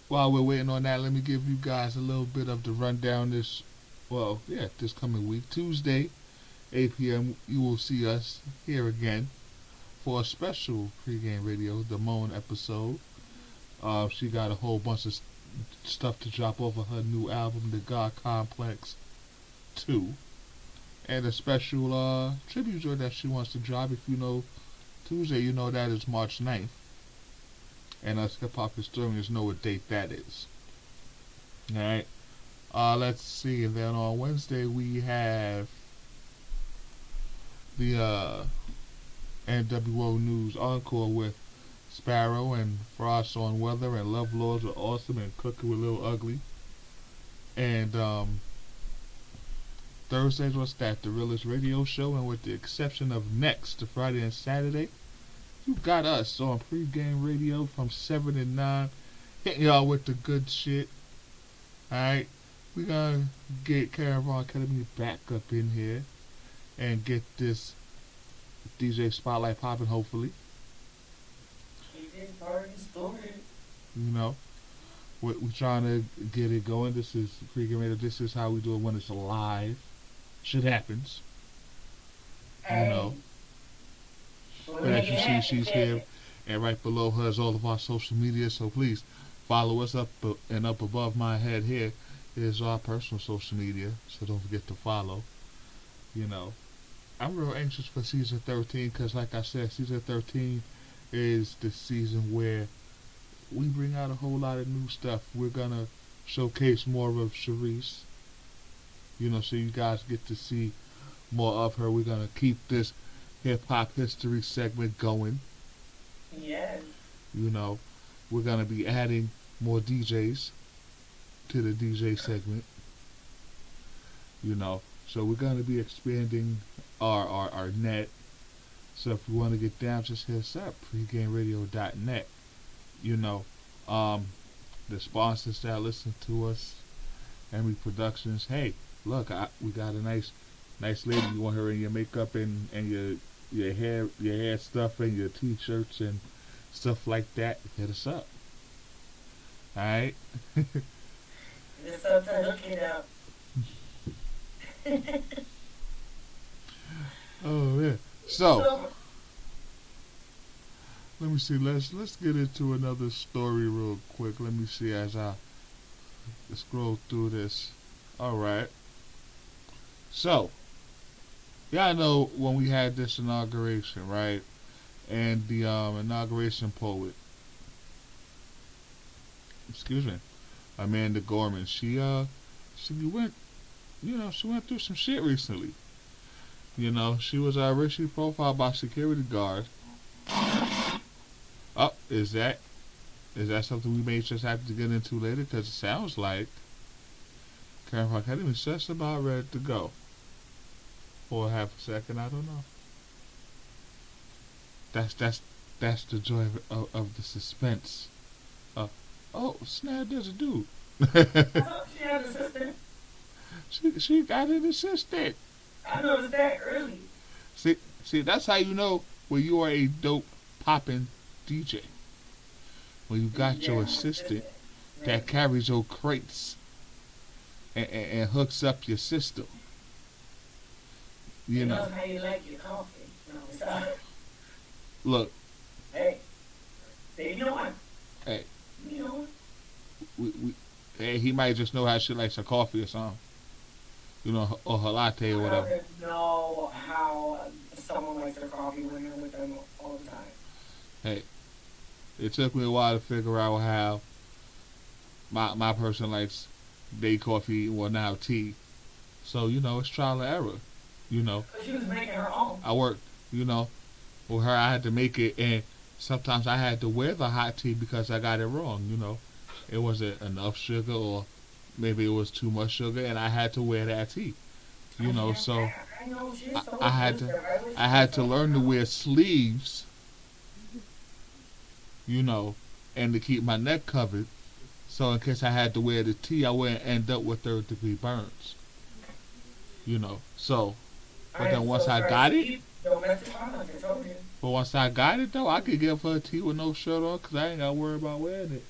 Speaker 1: while we're waiting on that, let me give you guys a little bit of the rundown this coming week. Tuesday, 8 p.m., you will see us here again for a special pregame radio, the Moan episode. She got a whole bunch of stuff to drop off of her new album, The God Complex 2. And a special tribute joint that she wants to drop. If you know Tuesday, you know that is March 9th. And us hip-hop historians know what date that is. Alright. Let's see. And then on Wednesday, we have the NWO News Encore with Sparrow and Frost on Weather and Love Laws with Awesome and Cooking with Little Ugly. And Thursdays, what's that? The Realest Radio Show. And with the exception of next, the Friday and Saturday, you got us on pregame radio from 7 to 9, hitting y'all with the good shit. Alright, we're gonna get Caravan Academy back up in here and get this DJ Spotlight popping, hopefully. You know, we're trying to get it going. This is pregame radio. This is how we do it when it's live. Shit happens. You know. But as you see, she's here, and right below her is all of our social media. So please follow us up and up above my head here is our personal social media. So don't forget to follow. You know, I'm real anxious for season 13 because, like I said, season 13 is the season where we bring out a whole lot of new stuff. We're gonna showcase more of Sharice. You know, so you guys get to see more of her. We're gonna keep this hip-hop history segment going.
Speaker 4: Yeah.
Speaker 1: You know, we're going to be adding more DJs to the DJ segment. You know, so we're going to be expanding our net. So if you want to get down, just hit us up, pregameradio.net. You know, the sponsors that listen to us, Emery Productions, hey, look, we got a nice lady. You want her in your makeup and your hair stuff and your t-shirts and stuff like that, hit us up. Alright?
Speaker 4: It's up to look it up.
Speaker 1: Oh yeah. So let me see, let's get into another story real quick. Let me see as I scroll through this. Alright. So yeah, I know when we had this inauguration, right? And the inauguration poet, Amanda Gorman, she went through some shit recently. You know, she was racially profiled by security guard. Oh, is that something we may just have to get into later? Because it sounds like Karen Academy is just about ready to go. for half a second. I don't know. That's the joy of the suspense. Oh, snap! There's a dude.
Speaker 4: I thought she had an assistant.
Speaker 1: She got an assistant.
Speaker 4: I noticed that early.
Speaker 1: See, that's how you know when you are a dope popping DJ. When you got your assistant that carries your crates and hooks up your system. You know.
Speaker 4: How you like your coffee. No,
Speaker 1: look.
Speaker 4: Hey, you know what?
Speaker 1: Hey.
Speaker 4: You know what?
Speaker 1: Hey, he might just know how she likes her coffee or something. You know, or her latte or whatever.
Speaker 4: I don't know how someone likes their coffee when they're with them all the time.
Speaker 1: Hey, it took me a while to figure out how my person likes day coffee, well now tea. So, you know, it's trial and error. You know.
Speaker 4: But she was making her own.
Speaker 1: I worked, you know, with her. I had to make it, and sometimes I had to wear the hot tea because I got it wrong, you know. It wasn't enough sugar, or maybe it was too much sugar, and I had to wear that tea, you know. So I had to learn to wear sleeves, you know, and to keep my neck covered, so in case I had to wear the tea, I wouldn't end up with third-degree burns, you know. So, but then once I got it, but once I got it though, I could give her a tea with no shirt on, cause I ain't gotta worry about wearing it.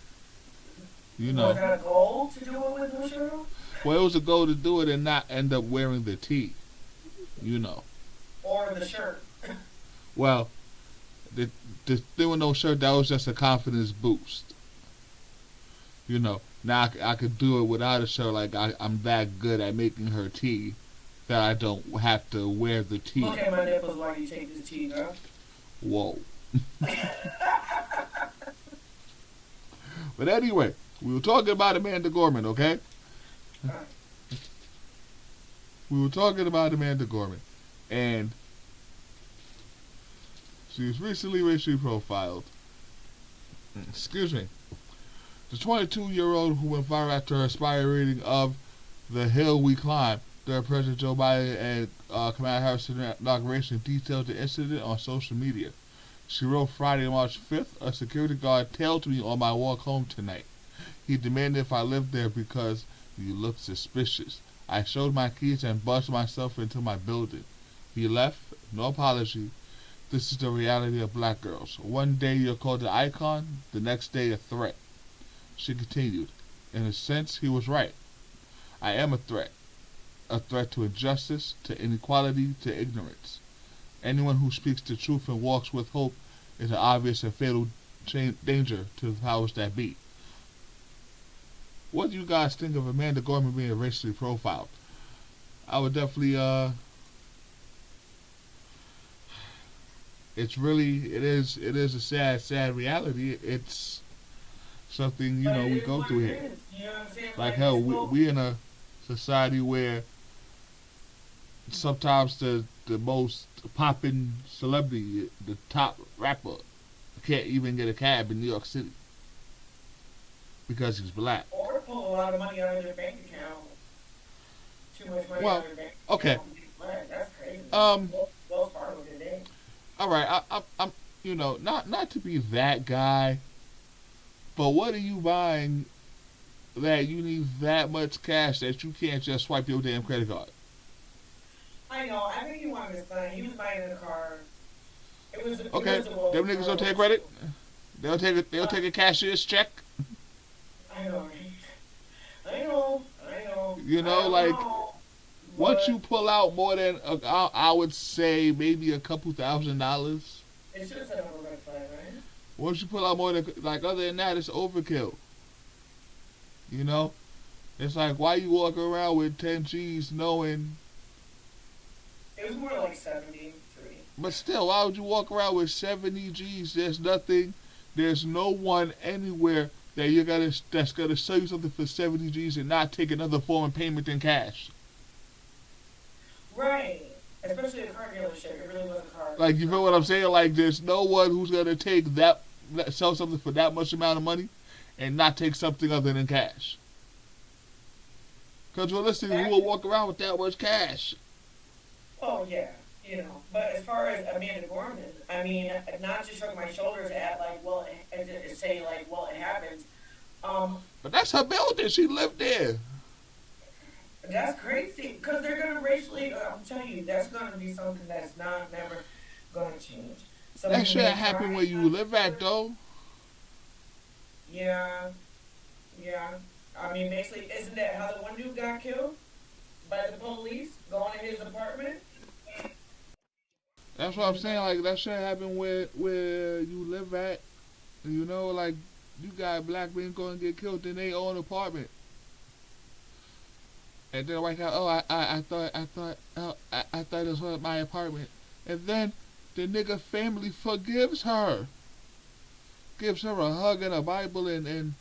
Speaker 1: You know.
Speaker 4: Was that a goal to do it with no shirt on?
Speaker 1: Well, it was a goal to do it and not end up wearing the tee. You know.
Speaker 4: Or the shirt.
Speaker 1: Well, the thing with no shirt, that was just a confidence boost. You know. Now I could do it without a shirt. Like I'm that good at making her tea that I don't have to wear the tee.
Speaker 4: Look at my nipples while you take this tea, girl.
Speaker 1: Whoa. But anyway, we were talking about Amanda Gorman, okay? We were talking about Amanda Gorman, and she was recently racially profiled. Excuse me. The 22-year-old who went viral after her inspired reading of The Hill We Climb during President Joe Biden and Kamala Harris' inauguration detailed the incident on social media. She wrote Friday, March 5th, a security guard tailed me on my walk home tonight. He demanded if I lived there because you look suspicious. I showed my keys and buzzed myself into my building. He left, no apology. This is the reality of black girls. One day you're called an icon, the next day a threat. She continued. In a sense, he was right. I am a threat. A threat to injustice, to inequality, to ignorance. Anyone who speaks the truth and walks with hope is an obvious and fatal danger to the powers that be. What do you guys think of Amanda Gorman being racially profiled? I would definitely, it is a sad reality. It's something, you know, we go through here.
Speaker 4: You know what I'm saying?
Speaker 1: Like hell, we in a society where sometimes the most popping celebrity, the top rapper, can't even get a cab in New York City because he's black.
Speaker 4: Or pull a lot of money out of their bank account. Too much money
Speaker 1: Well,
Speaker 4: out of their bank
Speaker 1: okay.
Speaker 4: account. That's crazy. Wells Fargo today.
Speaker 1: All right, I'm you know, not to be that guy, but what are you buying that you need that much cash that you can't just swipe your damn credit card?
Speaker 4: I know. I think he wanted his son. He was buying a car. It was
Speaker 1: okay. Them niggas don't take credit. They'll take a cashier's check.
Speaker 4: I know. I know.
Speaker 1: You know, like once you pull out more than I would say maybe a couple $1,000.
Speaker 4: It should have said on the red flag, right?
Speaker 1: Once you pull out more than, like, other than that, it's overkill. You know, it's like, why you walk around with 10 G's knowing?
Speaker 4: It was more like 73.
Speaker 1: But still, why would you walk around with 70 G's? There's no one anywhere that's gonna sell you something for 70 G's and not take another form of payment than cash.
Speaker 4: Right. Especially a car dealership. It really was a car.
Speaker 1: Like, you feel what I'm saying? Like, there's no one who's gonna sell something for that much amount of money and not take something other than cash. Because realistically, who will walk around with that much cash?
Speaker 4: Oh yeah, But as far as Amanda Gorman, I mean, not to shrug my shoulders at like, well, say like, well, it happens.
Speaker 1: But that's her building. She lived there.
Speaker 4: That's crazy because they're gonna racially. I'm telling you, that's gonna be something that's not never gonna change. Some
Speaker 1: That
Speaker 4: people
Speaker 1: shit
Speaker 4: may
Speaker 1: happen
Speaker 4: try
Speaker 1: where you
Speaker 4: not
Speaker 1: live
Speaker 4: to.
Speaker 1: at, though.
Speaker 4: Yeah, yeah. I mean, basically, isn't that how the one dude got killed by the police going to his apartment?
Speaker 1: That's what I'm saying. Like that shit happen where you live at. You know, like you got black men going to get killed in their own apartment. And then like, oh, I thought this was my apartment. And then the nigga family forgives her, gives her a hug and a Bible, and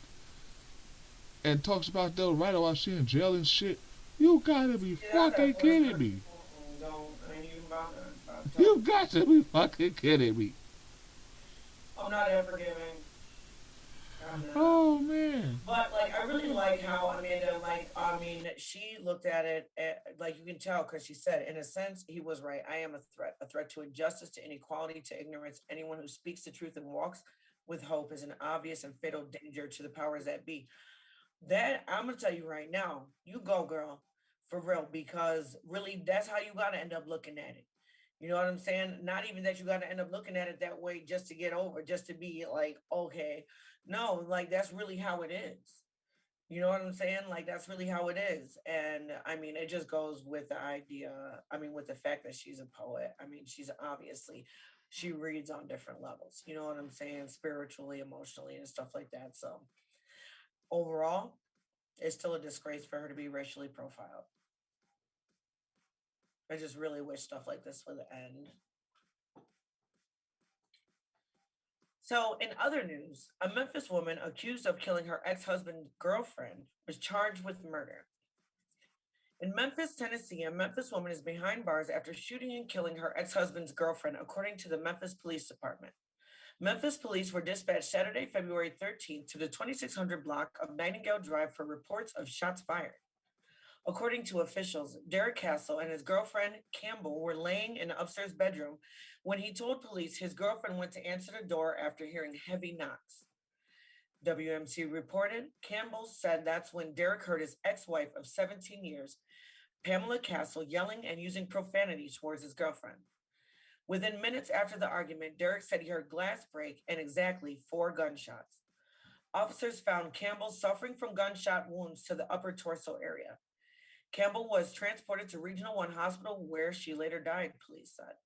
Speaker 1: talks about they'll write while she in jail and shit. You gotta be fucking kidding me.
Speaker 4: I ain't even about
Speaker 1: You got to be fucking kidding me.
Speaker 4: I'm not ever forgiving. I'm not.
Speaker 1: Oh man.
Speaker 4: But like, I really like how Amanda, like, I mean, she looked at it like you can tell because she said, in a sense, he was right. I am a threat to injustice, to inequality, to ignorance. Anyone who speaks the truth and walks with hope is an obvious and fatal danger to the powers that be. That I'm gonna tell you right now, you go, girl, for real, because really, that's how you gotta end up looking at it. You know what I'm saying? Not even that you got to end up looking at it that way just to get over, just to be like, okay. No, like that's really how it is. You know what I'm saying? Like that's really how it is. And I mean, it just goes with the idea, I mean, with the fact that she's a poet. I mean, she's obviously, she reads on different levels. You know what I'm saying? Spiritually, emotionally, and stuff like that. So overall, it's still a disgrace for her to be racially profiled. I just really wish stuff like this would end. So, in other news, a Memphis woman accused of killing her ex husband's girlfriend was charged with murder. In Memphis, Tennessee, a Memphis woman is behind bars after shooting and killing her ex husband's girlfriend, according to the Memphis Police Department. Memphis police were dispatched Saturday, February 13th to the 2600 block of Nightingale Drive for reports of shots fired. According to officials, Derek Castle and his girlfriend Campbell were laying in the upstairs bedroom when he told police his girlfriend went to answer the door after hearing heavy knocks. WMC reported Campbell said that's when Derek heard his ex-wife of 17 years, Pamela Castle, yelling and using profanity towards his girlfriend. Within minutes after the argument, Derek said he heard glass break and exactly 4 gunshots. Officers found Campbell suffering from gunshot wounds to the upper torso area. Campbell was transported to Regional 1 Hospital where she later died, police said.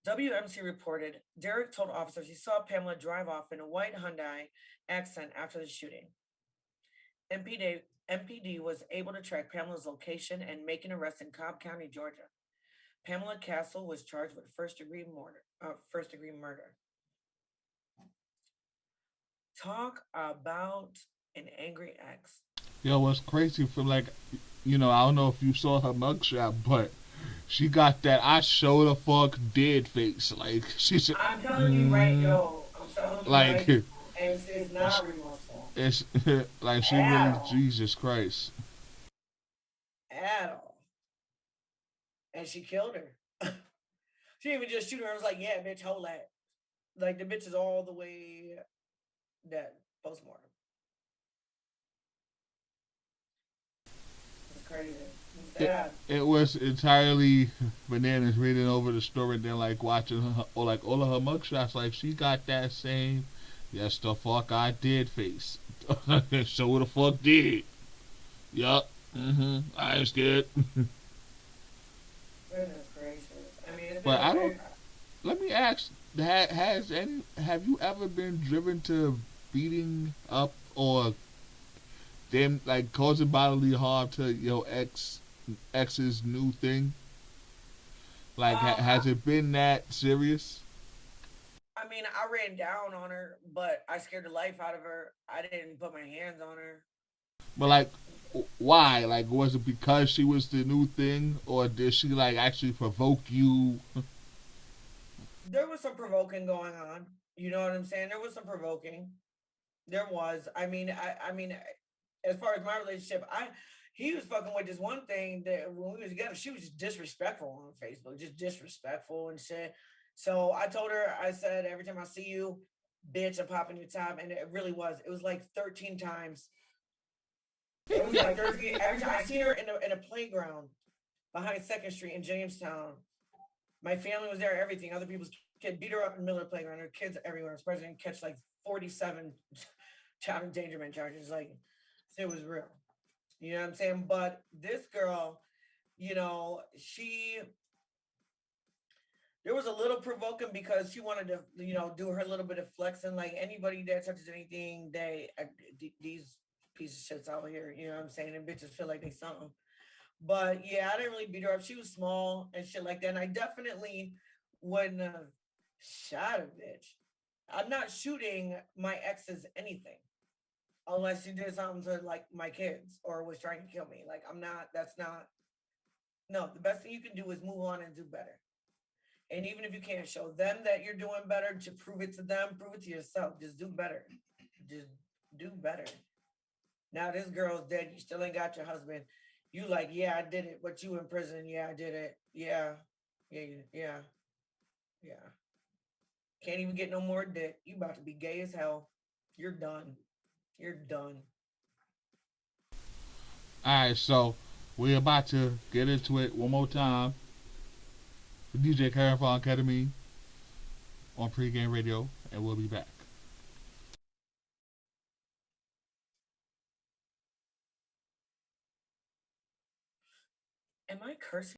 Speaker 4: WMC reported Derek told officers he saw Pamela drive off in a white Hyundai Accent after the shooting. MPD was able to track Pamela's location and make an arrest in Cobb County, Georgia. Pamela Castle was charged with first-degree murder. Talk about an angry ex.
Speaker 1: Yo, what's crazy for like, I don't know if you saw her mugshot, but she got that I show the fuck dead face. Like she's.
Speaker 4: I'm telling you right, yo. I'm telling you
Speaker 1: like,
Speaker 4: right. It's not remorseful.
Speaker 1: It's like she
Speaker 4: At
Speaker 1: really
Speaker 4: all.
Speaker 1: Jesus Christ.
Speaker 4: At all. And she killed her. She didn't even just shoot her. I was like, yeah, bitch, hold that. Like the bitch is all the way dead. Postmortem. It's crazy. It's sad.
Speaker 1: It was entirely bananas reading over the story and then like watching her, or like all of her mugshots. Like she got that same, yes the fuck I did face. So the fuck did. Yup. I ain't scared.
Speaker 4: Goodness gracious. I mean, it's
Speaker 1: But I
Speaker 4: been
Speaker 1: don't. Let me ask: Have you ever been driven to beating up or them like causing bodily harm to your ex's new thing? Like, has it been that serious?
Speaker 4: I mean, I ran down on her, but I scared the life out of her. I didn't put my hands on her.
Speaker 1: But like, why? Like, was it because she was the new thing, or did she like actually provoke you?
Speaker 4: There was some provoking going on. You know what I'm saying? There was some provoking. There was. I mean, as far as my relationship, he was fucking with this one thing that when we was together, she was just disrespectful on Facebook, just disrespectful and shit. So I told her, I said, every time I see you, bitch, I'm popping your top. And it really was. It was like 13 times. It was like 13. Every time I see her in a playground behind 2nd Street in Jamestown. My family was there, everything. Other people's kids beat her up in the middle of the playground. Her kids everywhere. The president catch like 47 child endangerment charges. Like, it was real. You know what I'm saying? But this girl, you know, there was a little provoking because she wanted to, you know, do her little bit of flexing. Like anybody that touches anything, these pieces of shits out here, you know what I'm saying? And bitches feel like they something. But yeah, I didn't really beat her up. She was small and shit like that. And I definitely wouldn't have shot a bitch. I'm not shooting my ex's anything unless she did something to like my kids or was trying to kill me. Like no, the best thing you can do is move on and do better. And even if you can't show them that you're doing better, to prove it to them, prove it to yourself. Just do better. Just do better. Now this girl's dead. You still ain't got your husband. You like, yeah, I did it. But you in prison. Yeah, I did it. Yeah. Can't even get no more dick. You about to be gay as hell. You're done. You're done.
Speaker 1: All right, so we're about to get into it one more time. DJ Karen from Keamine on PreGame Radio, and we'll be back.
Speaker 4: Am I cursing?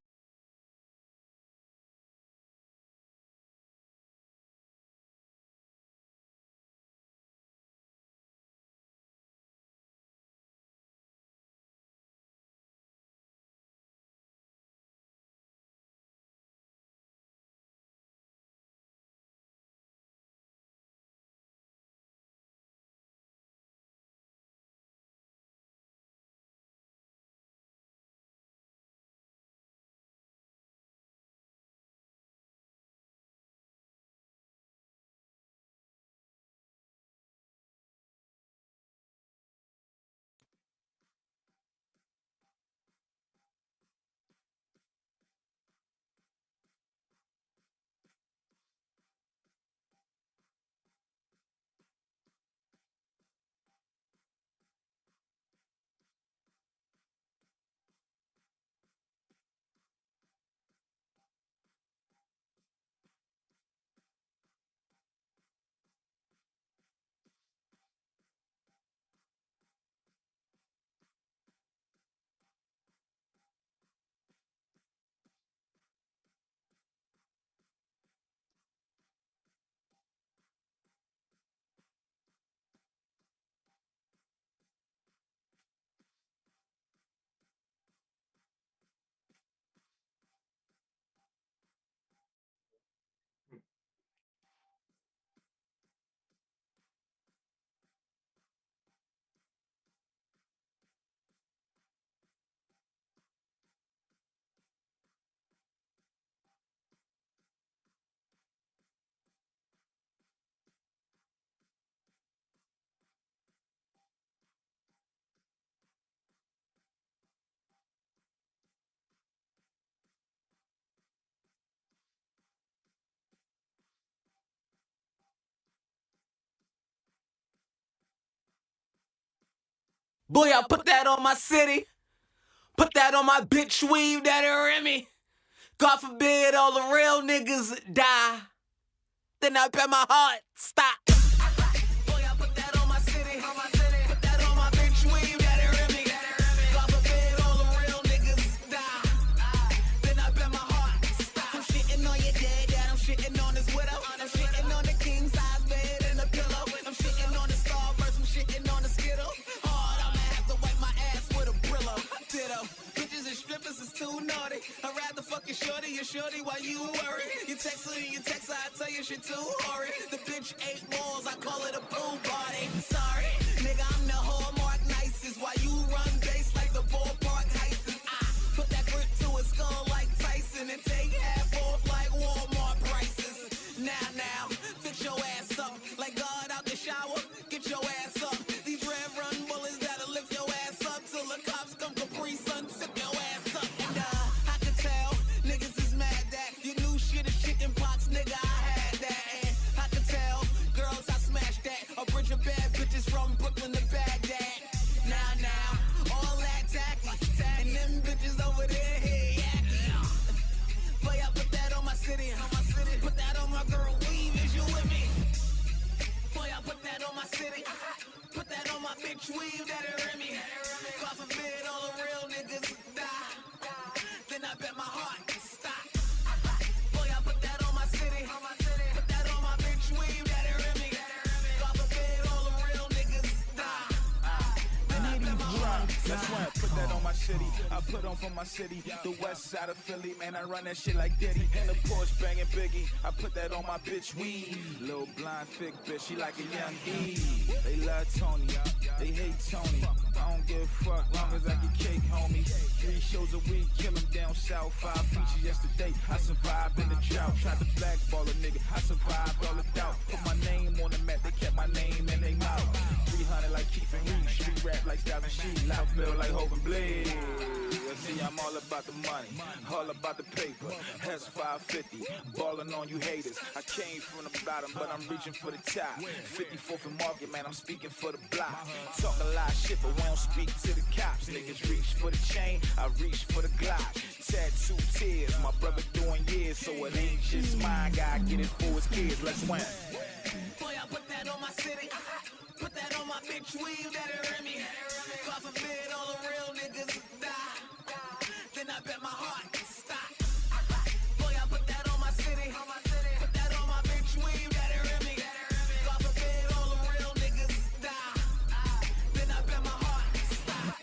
Speaker 2: Boy, I put that on my city. Put that on my bitch weave that are in me. God forbid all the real niggas die. Then I bet my heart stop. Boy, I put that on my city. Put that on my bitch weave that are in me. God forbid all the real niggas die. Then I bet my heart stop. I'm shitting on your dad. I'm shitting on his widow. I'm shitting on the king size bed and the pillow. I'm shitting on the Starburst. I'm shitting on the Skittle. Ditto. Bitches and strippers is too naughty. I'd rather fuck your shorty while you worry. You text her, I tell you shit too horrid. The bitch ate balls, I call it a pool party. Sorry, nigga, I'm the hallmark nicest. While you run base like the ballpark heists. I put that grip to his skull like Tyson and take half off like Walmart prices. Now, fix your ass up like God out the shower. Get your ass up. These red run bullets that'll lift your ass up till the cops come Capri
Speaker 9: bitch weave that it me. God forbid all the real niggas die. Then I bet my heart can stop. Boy, I put that on my city. Put that on my bitch weave that it me. God forbid all the real niggas die. Then I bet my heart can stop.
Speaker 2: That's why I put that on my city. I put on for my city, the west side of Philly. Man, I run that shit like Diddy. In the Porsche banging Biggie. I put that on my bitch weave. Little blind thick bitch, she like a young Eve. They love Tony, they hate Tony. I don't give a fuck, long as I get cake, homie. 3 shows a week, kill 'em down south. 5 features yesterday, I survived in the drought. Tried to blackball a nigga, I survived all the doubt. Put my name on the map, they kept my name in their mouth. 300 like Keith and Reed, street rap like Styles and Sheet. Loud feel like Hope and Bleed. You see, I'm all about the money, all about the paper. That's 550, balling on you haters. I came from the bottom, but I'm reaching for the top. 54th and Market, man, I'm speaking for the block. Talk a lot of shit, but we don't speak to the cops. Niggas reach for the chain, I reach for the Glock. Tattoo tears, my brother doing years, so it ain't just mine. Gotta get it for his kids. Let's win.
Speaker 9: Boy, I put that on my city. Put that on my bitch weave that it me. God forbid all the real niggas die. Then I bet my heart can stop. Boy, I put that on my city. Put that on my bitch weave that it me. God forbid all the real niggas die. Then I bet my heart can stop.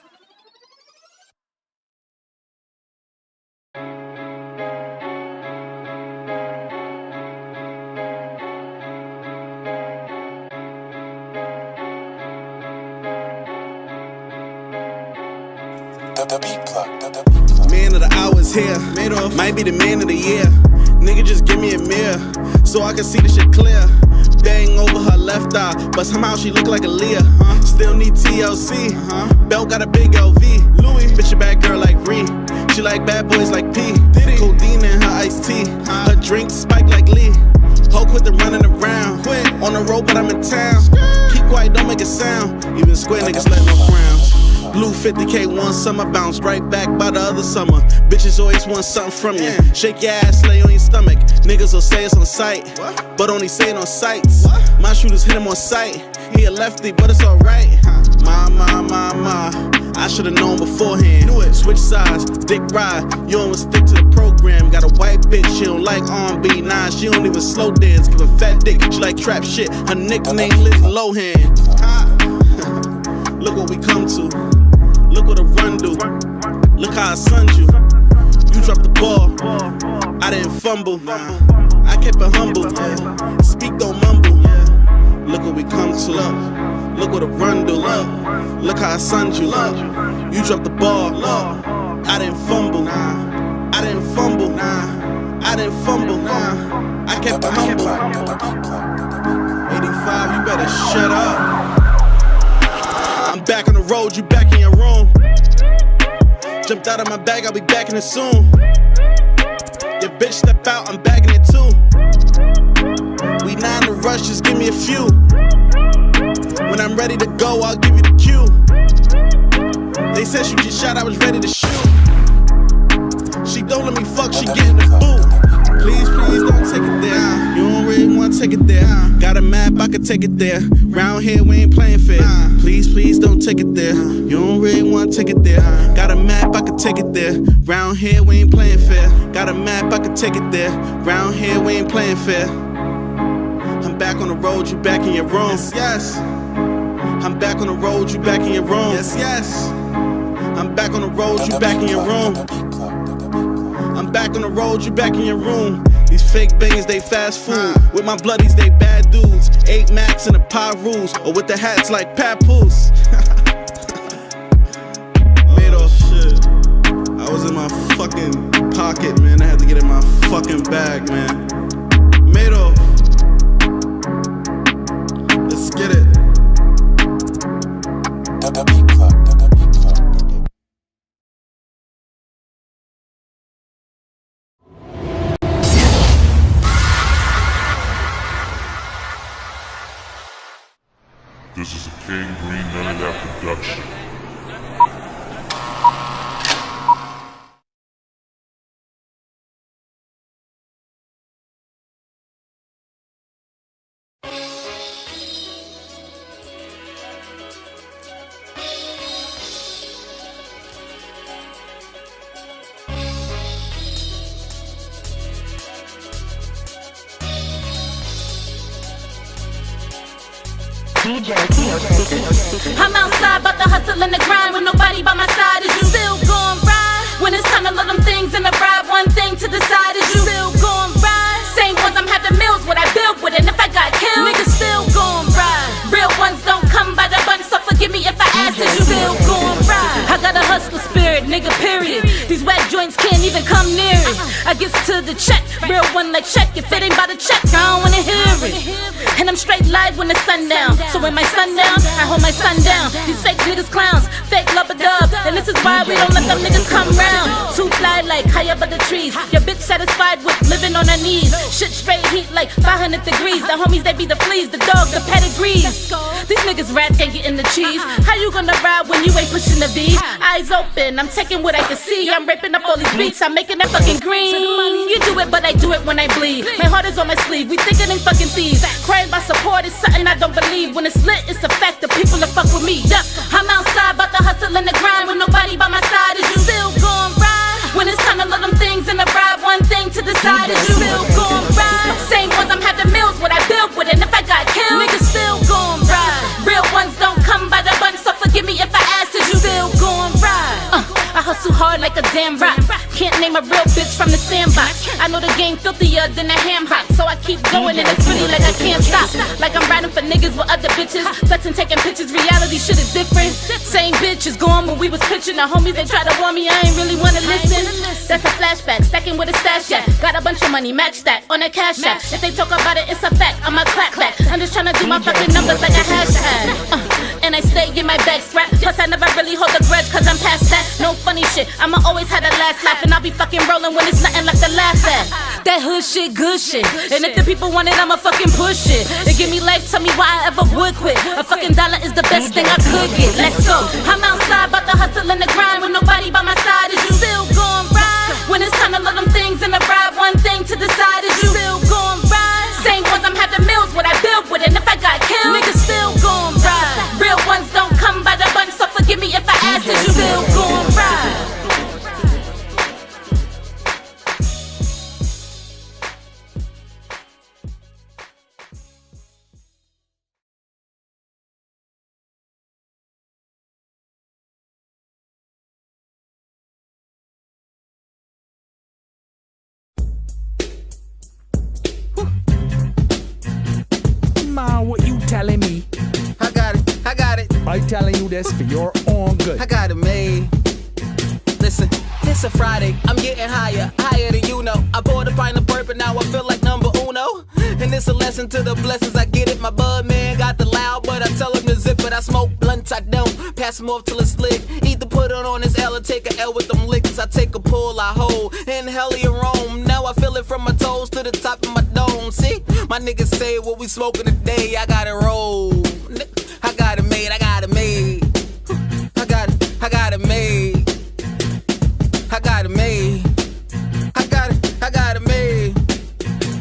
Speaker 10: Man of the hours here, might be the man of the year. Nigga, just give me a mirror so I can see the shit clear. Bang over her left eye, but somehow she look like a Leah. Still need TLC, belt got a big LV. Louis, bitch a bad girl like Ree. She like bad boys like P. Codeine in her iced tea, her drink spike like Lee. Ho quit the running around, on the road but I'm in town. Keep quiet, don't make a sound. Even square niggas let no frowns. Blue 50K one summer, bounce right back by the other summer. Bitches always want something from you. Shake your ass, lay on your stomach. Niggas will say it's on sight, but only say it on sights. My shooters hit him on sight. He a lefty, but it's alright. I should've known beforehand. Switch sides, dick ride. You don't stick to the program. Got a white bitch, she don't like R&B. Nah, she don't even slow dance. Give a fat dick, she like trap shit. Her nickname Lindsay Lohan. Look what we come to. Look what a run do. Look how I sunned you. You dropped the ball. I didn't fumble. I kept it humble. Speak, don't mumble. Look what we come to. Look what a run do. Look how I sunned you. You dropped the ball. I didn't fumble. I didn't fumble. I didn't fumble. I kept it humble. 85, you better shut up. I'm back on the road, you back in your room. Jumped out of my bag, I'll be back in it soon. Your bitch step out, I'm bagging it too. We not in a rush, just give me a few. When I'm ready to go, I'll give you the cue. They said shoot your shot, I was ready to shoot. She don't let me fuck, she getting the boot. Please, please don't take it there. You don't really wanna take it there. Got a map, I could take it there. Round here, we ain't playing fair. Please, please don't take it there. You don't really wanna take it there. Got a map, I could take it there. Round here, we ain't playing fair. Got a map, I could take it there. Round here, we ain't playing fair. I'm back on the road, you back in your room. Yes, yes. I'm back on the road, you back in your room. Yes, yes. I'm back on the road, you back in your room. I'm back on the road, you back in your room. These fake bangs, they fast food. With my bloodies, they bad dudes. 8 max and the pie rules. Or with the hats like papoose. Made off shit. I was in my fucking pocket, man. I had to get in my fucking bag, man. Made off. Let's get it.
Speaker 11: This is a King Green None of That production.
Speaker 3: I'm outside, about to hustle and the grind with nobody by my side. Is you still gon' ride? When it's time to let them things in the ride, one thing to decide is you still gon' ride? Same ones I'm having meals, what I build with, and if I got killed, niggas still gon' ride. Real ones don't come by the bunch, so forgive me if I ask, is you still gon' ride? I got a hustler spirit, nigga, period. These whack joints can't even come near it. I get to the check, real one like check. If it ain't by the check, I don't wanna hear it. And I'm straight live when the sun down. So when my sun down, I hold my son down. These fake niggas clowns, fake love a dub. And this is why we don't let them niggas come round. Too fly like high up at the trees. Your bitch satisfied with living on her knees. Shit straight heat like 500 degrees. The homies, they be the fleas, the dogs, the pedigrees. These niggas rats can't get in the cheese. How you gonna ride when you ain't pushing the V? Eyes open, I'm taking what I can see. I'm raping up all these beats, I'm making that fucking green. You do it, but I do it when I bleed. My heart is on my sleeve, we thinking in fucking thieves. Crying by support is something I don't believe. When it's lit, it's a fact that people that fuck with me. Yeah, I'm outside, about to hustle and the grind with nobody by my side. Is you still gon' ride? When it's time to let them things in the ride, one thing to decide is you still gon' ride? Same ones I'm having meals, what I build with, and if I got killed, niggas still gon' ride. Real ones don't come by the bunch, so forgive me if I ask, is you still gon' ride? I hustle hard like a damn rock. Can't name a real bitch from the sandbox. I know the game filthier than a ham hock, so I keep going and it's really like I can't stop. Like I'm riding for niggas with other bitches, flexing, taking pictures. Reality shit is different. Same bitch is gone when we was pitching. The homies they try to warn me, I ain't really wanna listen. That's a flashback, stacking with a stash at. Got a bunch of money, match that on a cash app. If they talk about it, it's a fact. I'ma clap back. I'm just tryna do my fucking numbers like a hashtag. And I stay in my bag strap. Plus I never really hold a grudge, cause I'm past that. No funny shit, I'ma always have the last laugh. And I'll be fucking rolling when it's nothing left to laugh at. That hood shit, good shit. And if the people want it, I'ma fucking push it. They give me life, tell me why I ever would quit. A fucking dollar is the best thing I could get. Let's go. I'm outside, about to hustle and the grind with nobody by my side. Is you still gon' ride? When it's time to let them things in the ride, one thing to decide is you still gon' ride? Same ones I'm having meals, what I build with, and if I got killed, niggas still gon' ride. Real ones don't come by the bunch, so forgive me if I ask, is you still gon' ride?
Speaker 2: Mind what you telling me?
Speaker 12: I got it.
Speaker 2: I'm telling you this for your own good.
Speaker 12: I got it made. Listen, it's a Friday, I'm getting higher than you know. I poured a pint of bourbon, now I feel like number uno. And it's a lesson to the blessings, I get it. My bud man got the loud, but I tell him to zip it. I smoke blunts, I don't pass them off till it's lit. Either put it on his L or take a L with them licks. I take a pull, I hold, inhale and roam. Now I feel it from my toes to the top of my dome. See, my niggas say what we smoking today, I got it rolled. I got it made, I got it made. I got it made. I got it made. I got it made.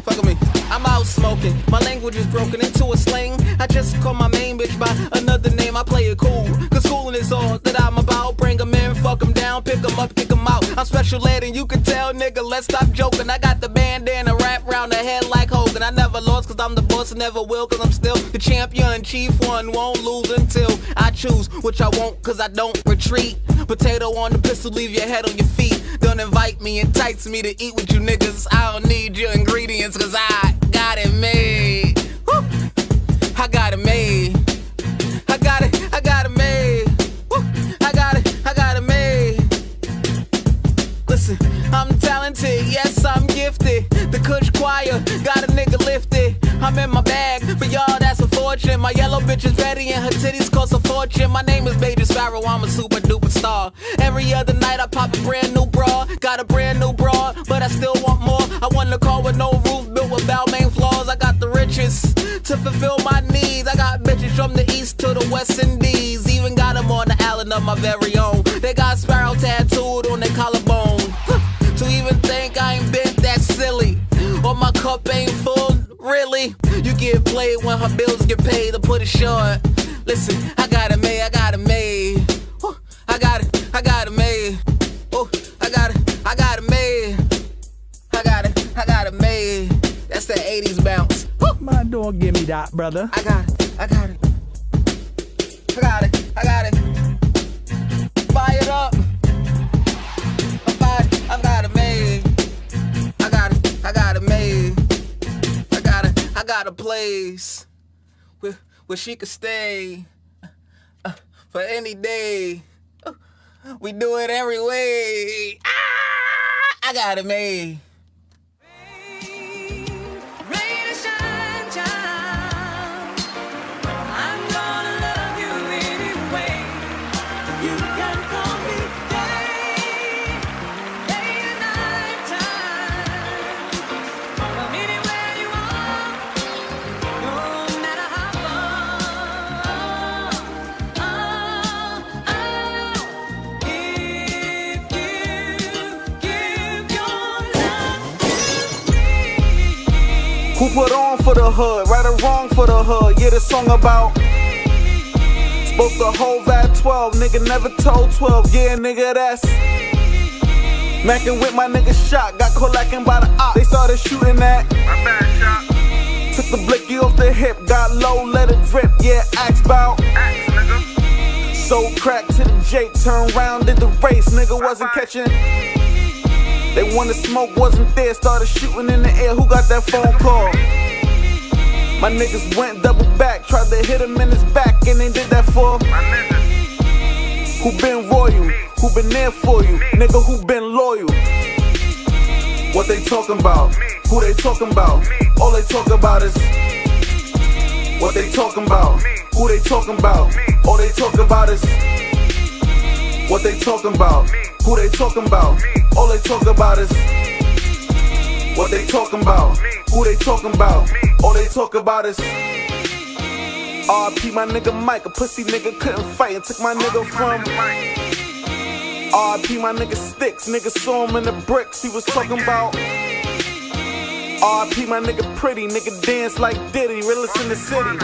Speaker 12: Fuck with me. I'm out smoking. My language is broken into a slang. I just call my main bitch by another name. I play it cool, cause coolin' is all that I'm about. Bring 'em in, fuck 'em down, pick 'em up, kick 'em out. I'm special ed and you can tell, nigga, let's stop joking. I got the bandana wrapped round the head like Hogan. I never lost cause I'm the boss and never will, cause I'm still the champion. Chief one, won't lose until I choose, which I won't cause I don't retreat. Potato on the pistol, leave your head on your feet. Don't invite me, entice me to eat with you niggas. I don't need your ingredients cause I got it made. Woo. I got it made. I got it made. Woo. I got it made. Listen, I'm talented, yes I'm gifted. The Kush choir got a nigga lifted. I'm in my bag, for y'all that's a fortune. My yellow bitch is ready and her titties cost a fortune. My name is Major Sparrow, I'm a super duper star. Every other night I pop a brand new bra. Got a brand new bra, but I still want more. I want a car with no roof, built with Balmain flaws. I got the riches to fulfill my needs. I got bitches from the east to the West Indies. Even got them on the island of my very own. They got Sparrow tattooed on their collarbone. To even think I ain't been that silly, or my cup ain't full, really. You get played when her bills get paid, to put it short. Listen, I got it made, I got it made. Woo. I got it made. Woo. I got it made. I got it made. That's that 80s bounce. Woo.
Speaker 2: Man, don't give me that, brother.
Speaker 12: I got it. I got it. Fire it up. I've got it made. I got it made. I got a place where she could stay for any day. We do it every way. I got it made.
Speaker 13: Who put on for the hood, right or wrong for the hood? Yeah, this song about spoke the whole at 12, nigga never told 12. Yeah, nigga, that's Mackin' with my nigga shot, got caught lacking by the op. They started shooting at my bad shot. Took the blicky off the hip, got low, let it drip. Yeah, axe bout. So crack to the Jake, turn round, did the race. Nigga wasn't catching. They wanted smoke, wasn't there, started shooting in the air. Who got that phone call? My niggas went double back, tried to hit him in his back, and they did that for my niggas. Who been royal? Who been there for you? Nigga, who been loyal? What they talking about? Who they talking about? All they talk about is what they talking about. Who they talking about? All they talk about is what they talking about. Who they talking about? All they talk about is what they talking about. Who they talking about? All they talk about is RP my nigga Mike, a pussy nigga couldn't fight and took my nigga from RP my nigga Sticks, nigga saw him in the bricks he was talking about. RP my nigga Pretty, nigga dance like Diddy, realest in the city.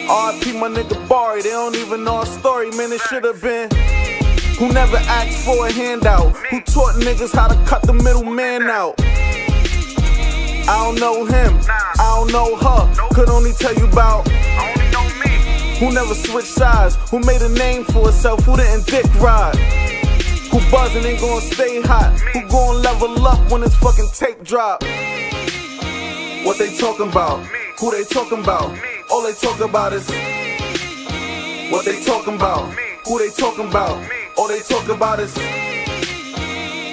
Speaker 13: RP my nigga Barry, they don't even know our story, man, it should've been. Who never asked for a handout? Who taught niggas how to cut the middleman out? I don't know him, I don't know her. Could only tell you about who never switched sides, who made a name for herself, who didn't dick ride, who buzzing and gonna stay hot, who gonna level up when this fucking tape drop. What they talking about? Who they talking about? All they talk about is what they talking about. Who they talking about? All they talk about is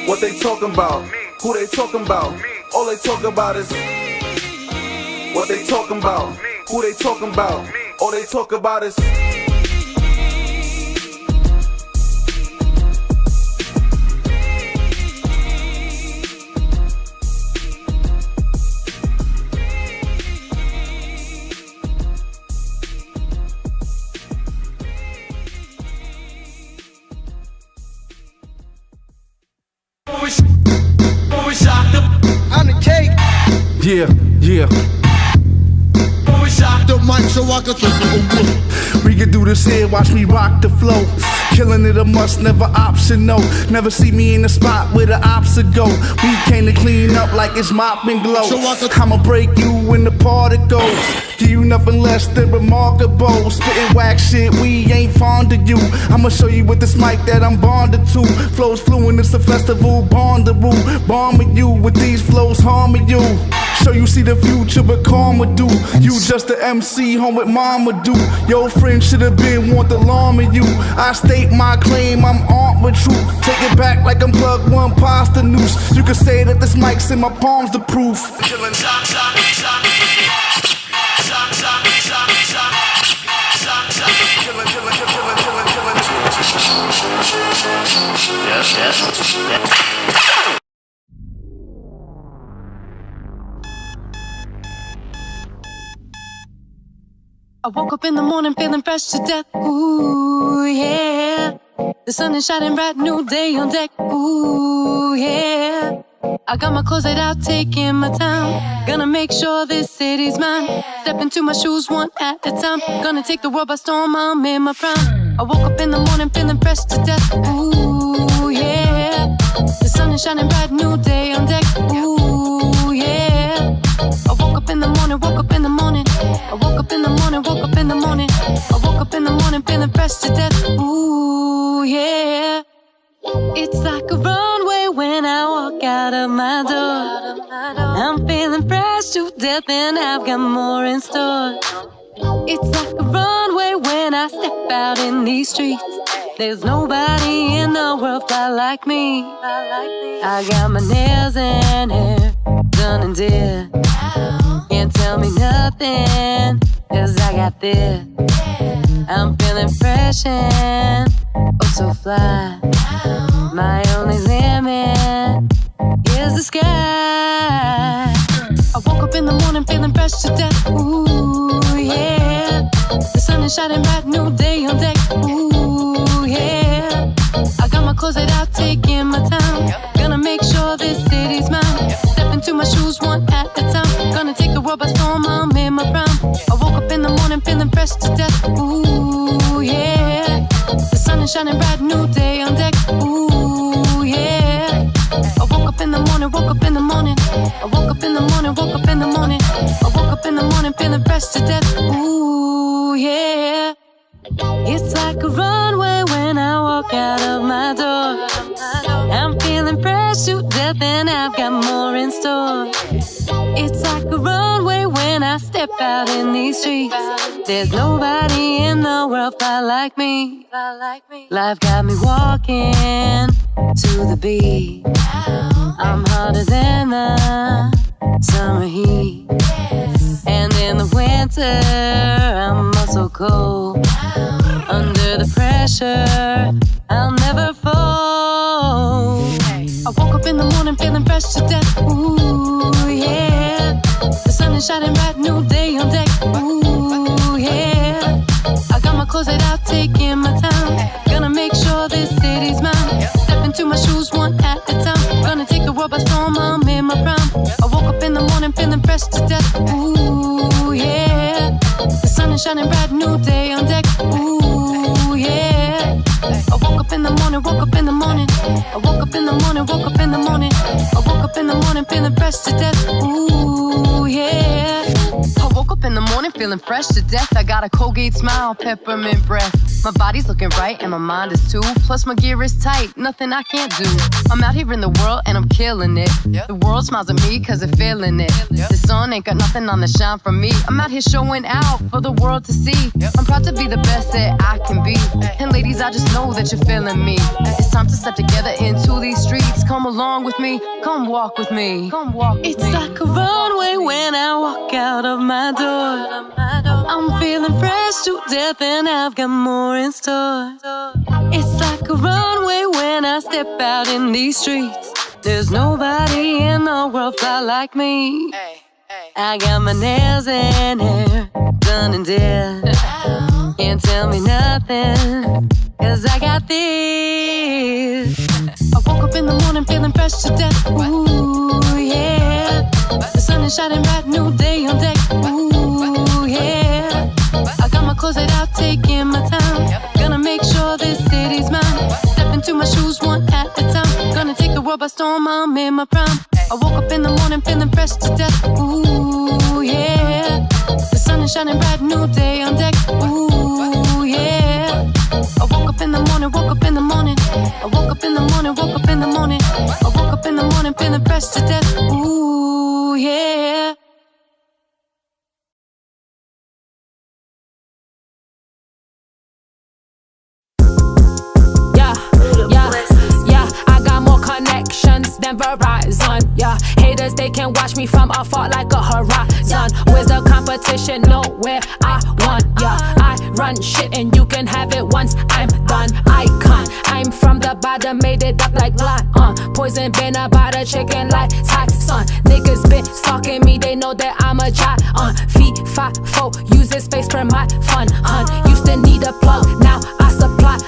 Speaker 13: what they talking about. Who they talking about? All they talk about is what they talking about. Who they talking about? All they talk about is
Speaker 14: I'm the cake.
Speaker 13: yeah, yeah.
Speaker 14: The mic so I can
Speaker 13: We can do this here, watch me rock the flow. Killing it a must, never optional. Never see me in the spot where the ops would go. We came to clean up like it's mop and glow. I'ma break you when the party goes. Give you nothing less than remarkable. Spitting whack shit, we ain't fond of you. I'ma show you with this mic that I'm bonded to. Flows fluent, it's a festival, bondable. Bombing you with these flows, harming you. So you see the future, but karma do. You just the MC, home with mama do. Your friend should've been want the alarm in you. I state my claim, I'm armed with truth. Take it back like I'm plug one pasta noose. You can say that this mic's in my palms the proof.
Speaker 15: I woke up in the morning feeling fresh to death. Ooh, yeah. The sun is shining bright, new day on deck. Ooh, yeah. I got my clothes laid out, taking my time. Gonna make sure this city's mine. Step into my shoes one at a time. Gonna take the world by storm, I'm in my prime. I woke up in the morning feeling fresh to death. Ooh, yeah. The sun is shining bright, new day on deck. Ooh, yeah. I woke up in the morning, woke up in the morning. I woke up in the morning, woke up in the morning. I woke up up in the morning feeling fresh to death. Ooh, yeah. It's like a runway when I walk out of my door. I'm feeling fresh to death and I've got more in store. It's like a runway when I step out in these streets. There's nobody in the world fly like me. I got my nails and hair done and did. Can't tell me nothing, cause I got this. I'm feeling fresh and oh so fly. My only limit is the sky. I woke up in the morning feeling fresh to death. Ooh, yeah. The sun is shining bright, new day on deck. Ooh, yeah. I got my closet out, taking my time. Gonna make sure this city's mine. Step into my shoes one at a time. Gonna take the world by storm, I'm in my prime. I woke up in the morning feeling fresh to death. Ooh, yeah. The sun is shining bright, new day on deck. Ooh, yeah. I woke up in the morning, woke up in the morning. I woke up in the morning, woke up in the morning. I woke up in the morning feeling fresh to death. Ooh, yeah. It's like a runway when I walk out of my door. I'm feeling fresh to death and I've got more in store. It's like a runway when I step out in these streets. There's nobody in the world fly like me. Life got me walking to the beat. I'm hotter than the summer heat. And in the winter I'm also cold. Under the pressure I'll never fold. I woke up in the morning feeling fresh to death. Ooh, yeah. The sun is shining bright, new day on deck. Ooh, yeah. I got my closet out, taking my time. Gonna make sure this city's mine. Step into my shoes one at a time. Gonna take the world by storm, I'm in my prime. I woke up in the morning feeling fresh to death. Ooh, yeah. The sun is shining bright, new day on deck. Ooh, yeah. I woke up in the morning, woke up in the morning. I woke up in the morning, woke up in the morning. I woke up in the morning feeling fresh to death. Ooh, yeah. I woke up in the morning feeling fresh to death. I got a Colgate smile, peppermint breath. My body's looking right and my mind is too. Plus my gear is tight, nothing I can't do. I'm out here in the world and I'm killing it. The world smiles at me cause they're feeling it. The sun ain't got nothing on the shine from me. I'm out here showing out for the world to see. I'm proud to be the best that I can be. And ladies, I just know that you're feeling me. It's time to step together into these streets. Come along with me, come walk with me. Come walk with me. It's like a runway when I walk out of my door. I'm feeling fresh to death and I've got more in store. It's like a runway when I step out in these streets. There's nobody in the world fly like me. I got my nails and hair done and did. Can't tell me nothing, cause I got this. I woke up in the morning feeling fresh to death. Ooh, yeah. The sun is shining bright, new day on deck. Ooh, yeah. I got my closet out, taking my time. Gonna make sure this city's mine. Step into my shoes one at a time. Gonna take the world by storm, I'm in my prime. I woke up in the morning feeling fresh to death. Ooh, yeah. The sun is shining bright, new day on deck. Ooh, yeah. I woke up in the morning, woke up in the morning. I woke up in the morning, woke up in the morning. I woke up in the morning feeling fresh to death. Ooh, yeah.
Speaker 16: Than Verizon, yeah. Haters, they can watch me from afar like a horizon. Where's the competition? Nowhere. I won, yeah. I run shit and you can have it once I'm done. Icon, I'm from the bottom, made it up like lion. Poison been about a chicken like Tyson. Niggas been stalking me, they know that I'm a giant. Feet 5'4", using space for my fun. Used to need a plug, now I supply.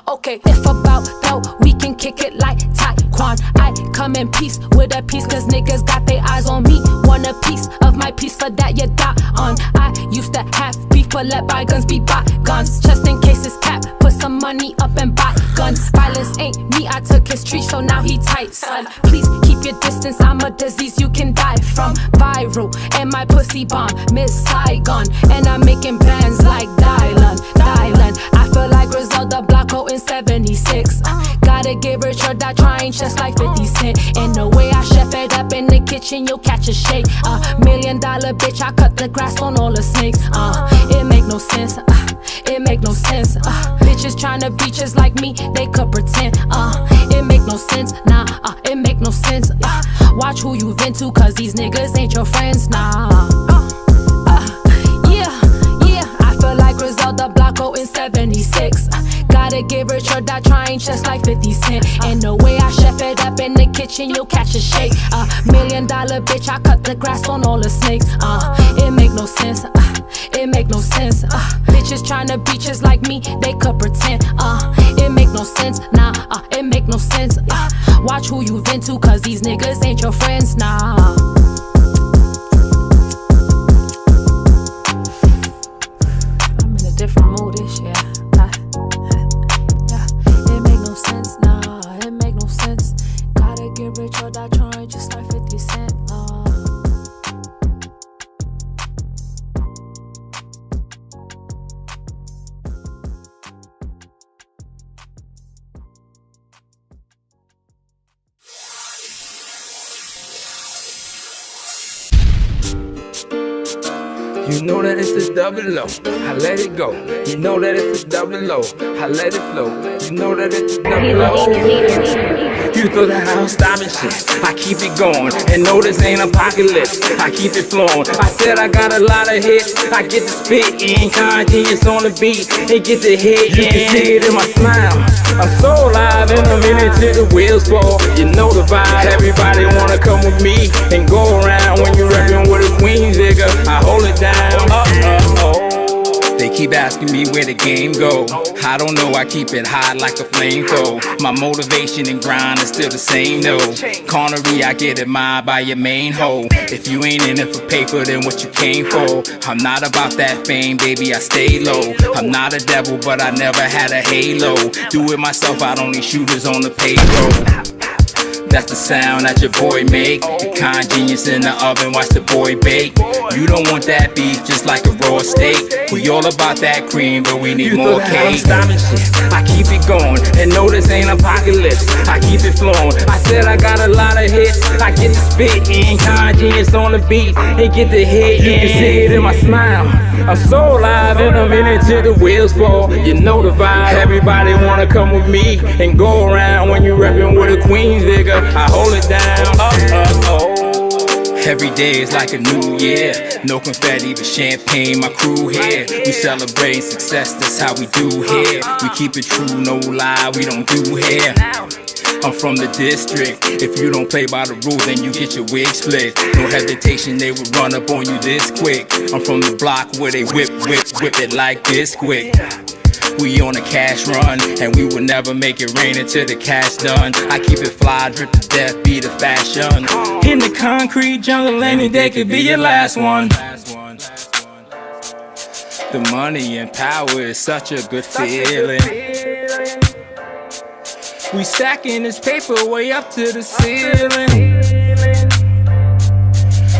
Speaker 16: Okay, if about though, we can kick it like Taekwon. I come in peace with a piece, cause niggas got their eyes on me. want a piece of my piece, for that you die on. I used to have beef, but let bygones be bygones. Just in case it's cap, put some money up and buy guns. Violence ain't me, I took his tree, so now he tight, son. Please keep your distance, I'm a disease you can die from. Viral, and my pussy bomb, Miss Saigon. And I'm making bands like Dylan. I feel like Griselda Blanco in 76. Gotta give her short that trying just like 50 Cent. In the way I chef it up in the kitchen, you'll catch a shake. $1 million bitch, I cut the grass on all the snakes. It make no sense. It make no sense. Bitches tryna be just like me, they could pretend. It make no sense. Nah, it make no sense. Watch who you vent to, cause these niggas ain't your friends. Nah. I feel like Griselda Blanco in 76. Gotta give her short that trying just like 50 Cent. And the way I chef it up in the kitchen, you'll catch a shake. $1 million bitch, I cut the grass on all the snakes. It make no sense. It make no sense. Bitches tryna be just like me, they could pretend. It make no sense. Nah, it make no sense. Watch who you vent to, cause these niggas ain't your friends. Nah. Different mood this year. It make no sense, nah, it make no sense. Gotta get rich or die trying just like 50 Cent.
Speaker 17: You know that it's a double O, I let it go. You know that it's a double O, I let it flow. You know that it's a double O. You thought that I was stopping shit, I keep it going. And no, this ain't apocalypse, I keep it flowing. I said I got a lot of hits, I get to spit in. Conscious on the beat, and get the hit. You can see it in my smile, I'm so alive. In a minute till the wheels fall, you know the vibe. Everybody wanna come with me and go around. When you reppin' with a queen, nigga, I hold it down. They keep asking me where the game go. I don't know, I keep it high like a flamethrower. My motivation and grind is still the same though. Connery, I get admired by your main hoe. If you ain't in it for paper, then what you came for? I'm not about that fame, baby, I stay low. I'm not a devil, but I never had a halo. Do it myself, I don't need shooters on the payroll. That's the sound that your boy make. The kind genius in the oven, watch the boy bake. You don't want that beef just like a raw steak. We all about that cream, but we need more cake. Stopping shit, I keep it going. And no, this ain't apocalypse, I keep it flowing. I said I got a lot of hits, I get to spit in. Kind genius on the beat, and get the hit. You can see it in my smile, I'm so alive. In a minute till the wheels fall, you know the vibe. Everybody wanna come with me and go around. When you reppin' with a queen, nigga, I hold it down. Every day is like a new year. No confetti, but champagne, my crew here. We celebrate success, that's how we do here. We keep it true, no lie, we don't do here. I'm from the district. If you don't play by the rules, then you get your wig split. No hesitation, they would run up on you this quick. I'm from the block where they whip it like this quick. We on a cash run, and we will never make it rain until the cash done. I keep it fly, drip to death, be the fashion. In the concrete jungle, any day could be your last one. The money and power is such a good feeling. We stacking this paper way up to the ceiling.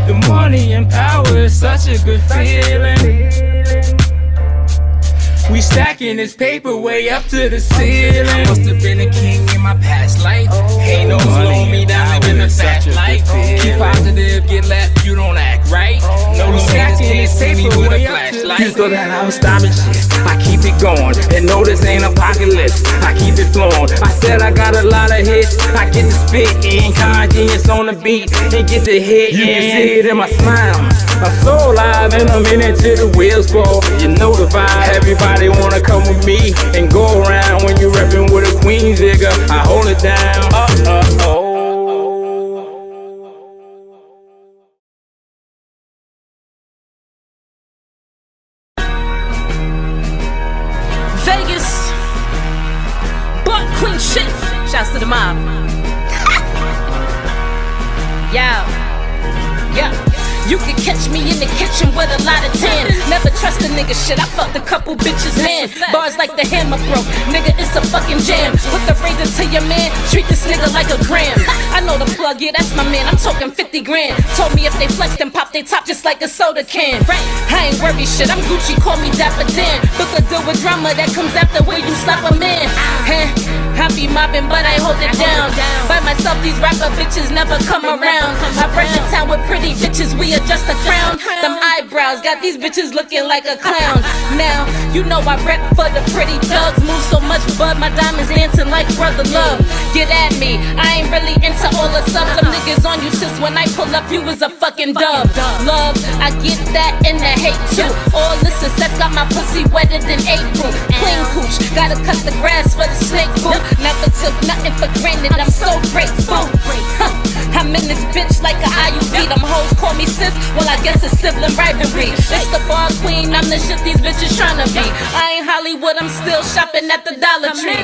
Speaker 17: The money and power is such a good feeling. We stacking this paper way up to the ceiling. Must have been a king in my past life. Ain't no slow me down in the fast life. Keep positive, get left, you don't act right. No stacking this paper with a flashlight. You thought that I was stopping shit, I keep it going. And no, this ain't apocalypse, I keep it flowing. I said I got a lot of hits, I get to spit in. Conscious on the beat, and get the hit. You can see it in my smile, I'm so alive. In a minute till the wheels fall, you know the vibe. Everybody wanna come with me and go around. When you reppin' with a queen, nigga, I hold it down.
Speaker 18: Vegas, butt queen shit. Shouts to the mob. Yeah. You can catch me in the kitchen with a lot of tan. Never trust a nigga shit, I fucked a couple bitches, man. Bars like the hammer broke, nigga, it's a fucking jam. Put the razor to your man, treat this nigga like a gram. I know the plug, yeah, that's my man, I'm talking 50 grand. Told me if they flex, then pop they top just like a soda can. I ain't worried shit, I'm Gucci, call me Dapper Dan. Book a deal with drama that comes after where you slap a man. I be mobbing, but I hold it down. By myself, these rapper bitches never come around. I brush the town with pretty bitches, we adjust the crown. Them eyebrows got these bitches looking like a clown. Now, you know I rap for the pretty thugs. Move so much bud, my diamonds dancing like brother love. Get at me, I ain't really into all the stuff. Them niggas on you since when I pull up, you was a fucking dub. Love, I get that and the hate too. All this success got my pussy wetter than April. Clean cooch, gotta cut the grass for the snake boo. Never took nothing for granted, I'm so grateful. I'm in this bitch like an IUV. Them hoes call me sis, well I guess it's sibling rivalry. It's the bar queen, I'm the shit these bitches tryna be. I ain't Hollywood, I'm still shopping at the Dollar Tree.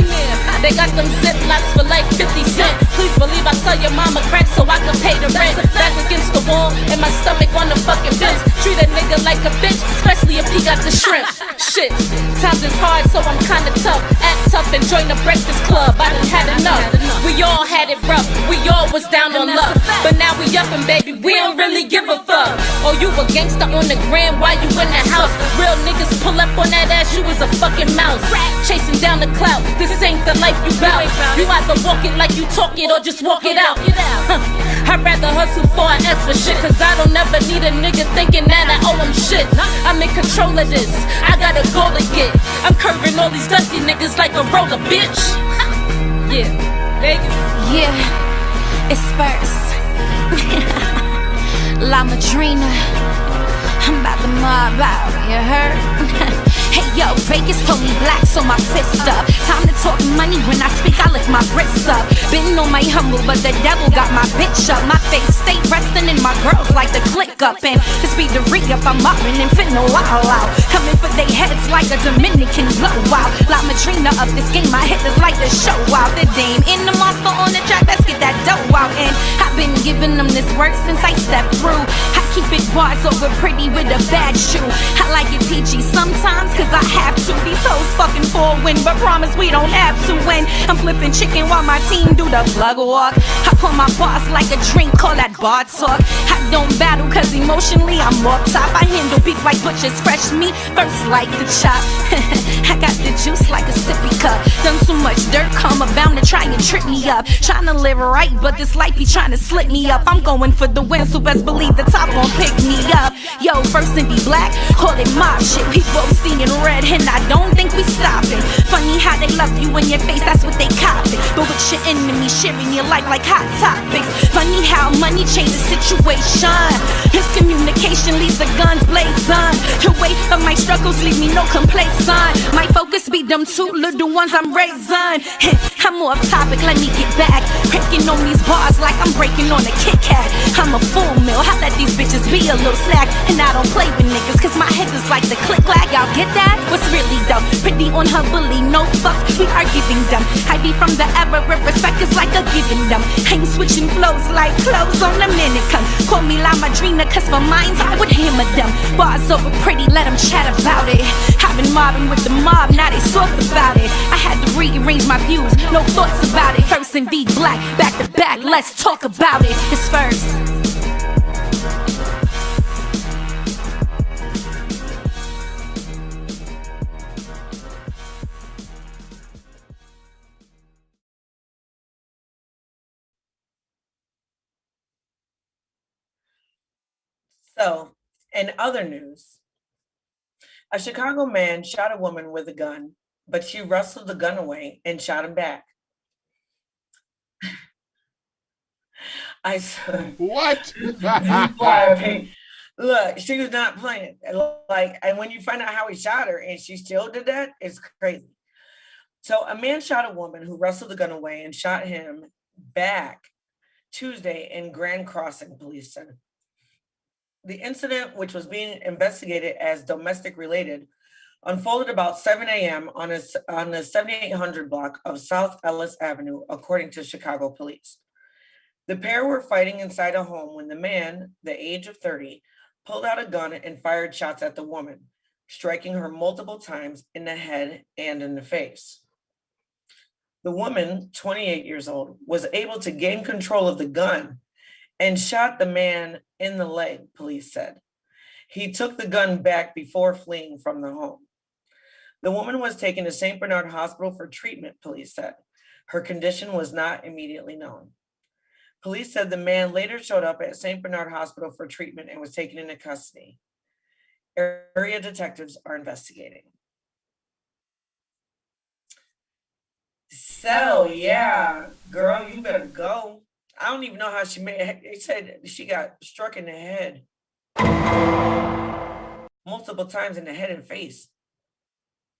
Speaker 18: They got them ziplocs for like 50 cents. Please believe I saw your mama crack so I can pay the rent. Back against the wall and my stomach on the fucking bench. Treat a nigga like a bitch, especially if he got the shrimp. Shit, times is hard so I'm kinda tough. Act tough and join the Breakfast Club, I done had enough. We all had it rough, we all was down on luck. But now we up and baby, we don't really give a fuck. Oh, you a gangster on the gram while you in the house. Real niggas pull up on that ass, you was a fucking mouse. Chasing down the clout, this ain't the life you bout. You either walk it like you talk it or just walk it out. I'd rather hustle for an S for shit, cause I don't ever need a nigga thinking that I owe him shit. I'm in control of this, I got a goal to get. I'm curving all these dusty niggas like a roller, bitch. Yeah, Vegas.
Speaker 3: Yeah, it's first. La Madrina, I'm about to mob out, you heard? Hey yo, Vegas told me black, so my fist up. Time to talk money, when I speak I lift my wrists up. Been on my humble, but the devil got my bitch up. My face stay resting and my girls like to click up. And to speed the re-up, I'm mopping and finna wow out. Coming for they heads like a Dominican blowout. La Madrina up this game, my hitters like to show out. The dame in the monster on the track, let's get that dough out. And I've been giving them this work since I stepped through. I keep it bars over pretty with a bad shoe. I like it PG sometimes, cause I have to. These hoes fucking for a win, but promise we don't have to win. I'm flipping chicken while my team do the plug walk. I pull my boss like a drink, call that bar talk. I don't battle cause emotionally I'm up top. I handle beef like butchers, fresh meat, first like the chop. I got the juice like a sippy cup. Done so much dirt, karma bound to try and trip me up. Trying to live right, but this life be trying to slip me up. I'm going for the win, so best believe the top gon' pick me up. Yo, first and be black, call it mob shit. We both seeing red, and I don't think we stopping. Funny how they love you in your face, that's what they copy. But with your enemy, sharing your life like hot topics. Funny how money changes situation. Miscommunication leaves the guns blazing. The weight of my struggles leave me no complacent. My focus be them two little ones I'm raising. I'm more off topic, let me get back. Breaking on these bars like I'm breaking on a Kit Kat. I'm a full meal, I let these bitches be a little snack. And I don't play with niggas, cause my head is like the click clack. Y'all get that? What's really dope? Pretty on her bully, no fucks, we are giving them. I be from the era where respect is like a giving them. Ain't switching flows like clothes on a mannequin. Call me La Madrina, cause for mines I would hammer them. Bars over pretty, let them chat about it. I've been mobbing with the mob, now they soft about it. I had to rearrange my views, no thoughts about it. First and be black, back to back, let's talk about it. It's first.
Speaker 4: So, in other news, a Chicago man shot a woman with a gun, but she wrestled the gun away and shot him back. I said,
Speaker 1: what?
Speaker 4: Look, she was not playing. Like, and when you find out how he shot her and she still did that, it's crazy. So a man shot a woman who wrestled the gun away and shot him back Tuesday in Grand Crossing Police Center. The incident, which was being investigated as domestic related, unfolded about 7 a.m. on the 7800 block of South Ellis Avenue, according to Chicago police. The pair were fighting inside a home when the man, the age of 30, pulled out a gun and fired shots at the woman, striking her multiple times in the head and in the face. The woman, 28 years old, was able to gain control of the gun and shot the man in the leg, police said. He took the gun back before fleeing from the home. The woman was taken to St. Bernard Hospital for treatment, police said. Her condition was not immediately known. Police said the man later showed up at St. Bernard Hospital for treatment and was taken into custody. Area detectives are investigating. So, yeah, girl, you better go. I don't even know how she made it. They said she got struck in the head multiple times in the head and face.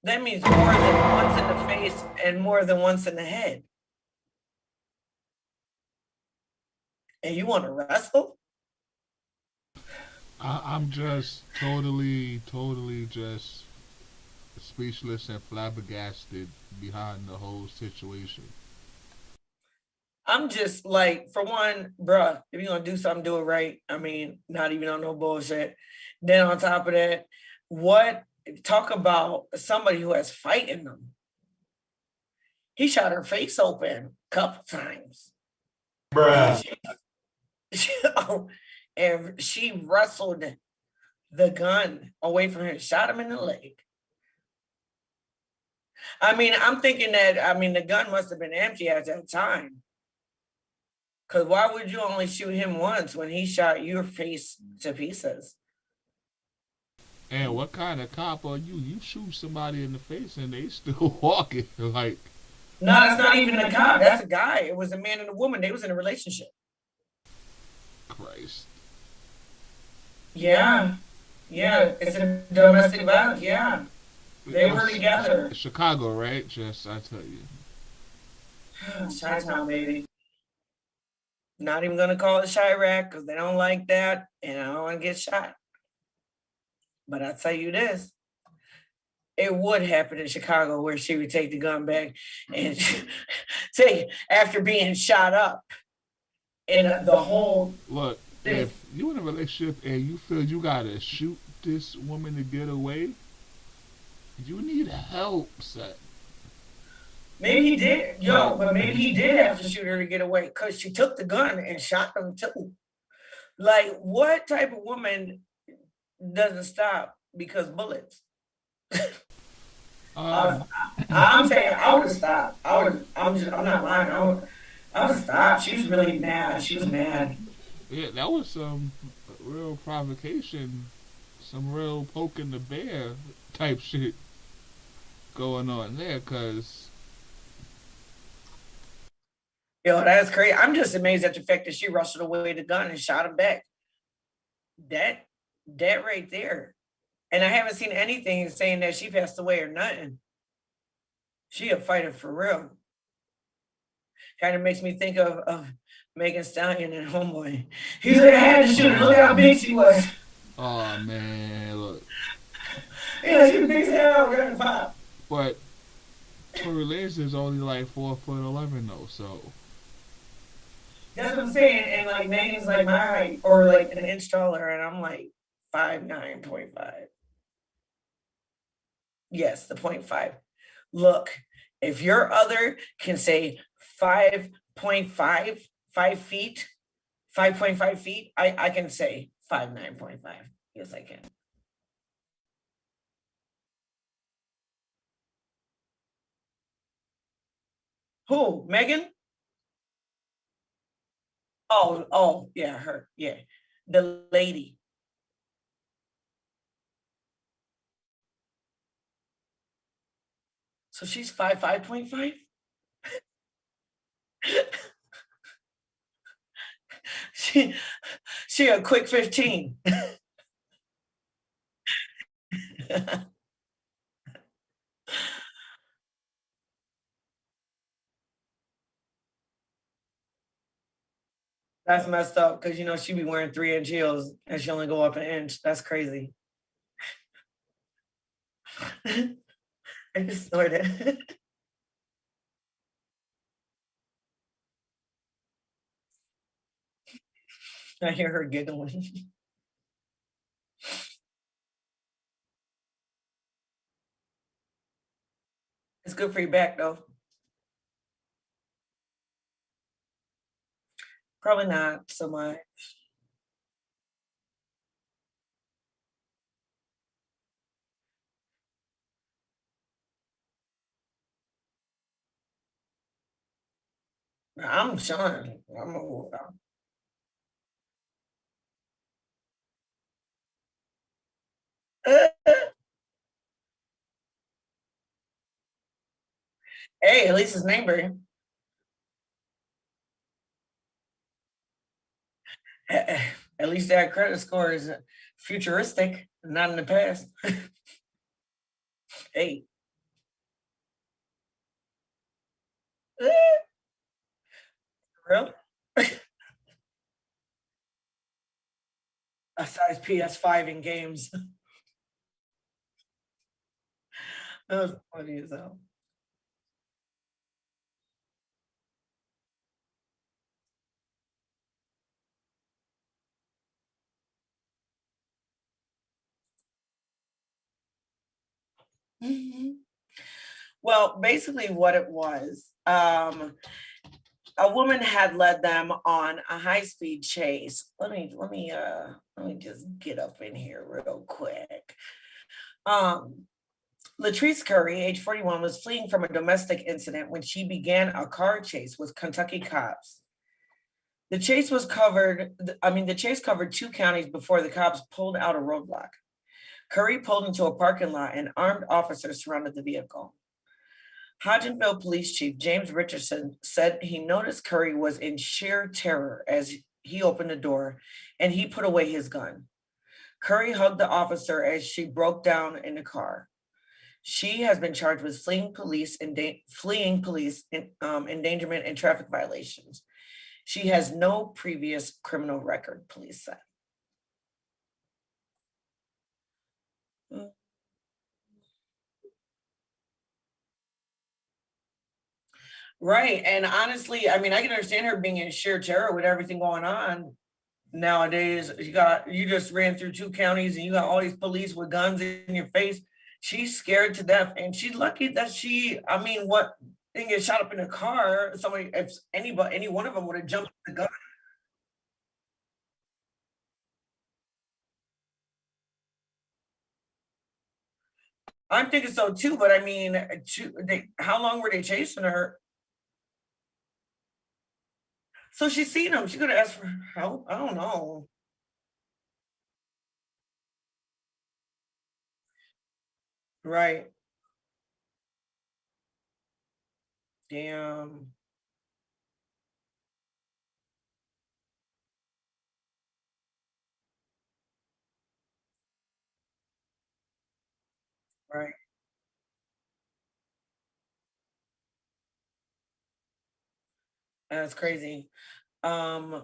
Speaker 4: That means more than once in the face and more than once in the head. And you want to wrestle?
Speaker 1: I'm just totally just speechless and flabbergasted behind the whole situation.
Speaker 4: I'm just like, for one, bruh, if you're gonna do something, do it right. I mean, not even on no bullshit. Then on top of that, talk about somebody who has fight in them. He shot her face open a couple times. Bruh. And she wrestled the gun away from him, shot him in the leg. I mean, I'm thinking that, the gun must have been empty at that time. Because why would you only shoot him once when he shot your face to pieces?
Speaker 1: And what kind of cop are you? You shoot somebody in the face and they still walking. Like,
Speaker 4: no, that's not even a cop. That's a guy. It was a man and a woman. They was in a relationship.
Speaker 1: Christ.
Speaker 4: Yeah. Yeah. It's a domestic violence. Yeah. They were together.
Speaker 1: Chicago, right? Just, I tell you.
Speaker 4: Chi-town, baby. Not even going to call it Chirac because they don't like that. And I don't want to get shot. But I tell you this. It would happen in Chicago where she would take the gun back and say, after being shot up. And the whole...
Speaker 1: Look, if you in a relationship and you feel you got to shoot this woman to get away, you need help, son.
Speaker 4: Maybe he did, but maybe he did have to shoot her to get away because she took the gun and shot him too. Like, what type of woman doesn't stop because bullets? I'm saying I would have stopped. I'm not lying. I would have stopped. She was really mad. She was mad.
Speaker 1: Yeah, that was some real provocation, some real poking the bear type shit going on there, because
Speaker 4: that's crazy. I'm just amazed at the fact that she wrestled away the gun and shot him back. That right there. And I haven't seen anything saying that she passed away or nothing. She a fighter for real. Kind of makes me think of Megan Stallion and Homeboy. He's like, I had to shoot her. Look how big she was.
Speaker 1: Oh, man, look.
Speaker 4: Yeah, she was big as hell. We're gonna pop.
Speaker 1: But Tory Lanez is only like 4'11" though, so.
Speaker 4: That's what I'm saying. And like Megan's like my height or like an inch taller, and I'm like 5'9.5. Yes, the 0.5. Look, if your other can say 5.5, 5 feet, 5.5 feet, I can say 5'9.5. Yes, I can. Who? Megan? Oh, yeah, her. Yeah. The lady. So she's 5'5.5"? she a quick 15. That's messed up because she be wearing 3-inch heels and she only go up an inch. That's crazy. I just snorted. I hear her giggling. It's good for your back, though. Probably not so much. I'm Sean. Hey, at least it's neighboring. At least that credit score is futuristic, not in the past. Hey. Really? A size PS5 in games. That was funny as hell. Well, basically what it was, a woman had led them on a high-speed chase. Let me just get up in here real quick. Latrice Curry, age 41, was fleeing from a domestic incident when she began a car chase with Kentucky cops. The chase covered 2 counties before the cops pulled out a roadblock. Curry pulled into a parking lot and armed officers surrounded the vehicle. Hodgenville Police Chief James Richardson said he noticed Curry was in sheer terror as he opened the door and he put away his gun. Curry hugged the officer as she broke down in the car. She has been charged with fleeing police, endangerment, and traffic violations. She has no previous criminal record, police said. Right. And honestly, I mean, I can understand her being in sheer terror with everything going on nowadays. You just ran through 2 counties and you got all these police with guns in your face. She's scared to death. And she's lucky that what didn't get shot up in a car. If any one of them would have jumped the gun. I'm thinking so too, but I mean, how long were they chasing her? So she's seen him. She could have asked for help. I don't know. Right. Damn. Right. That's crazy. Um,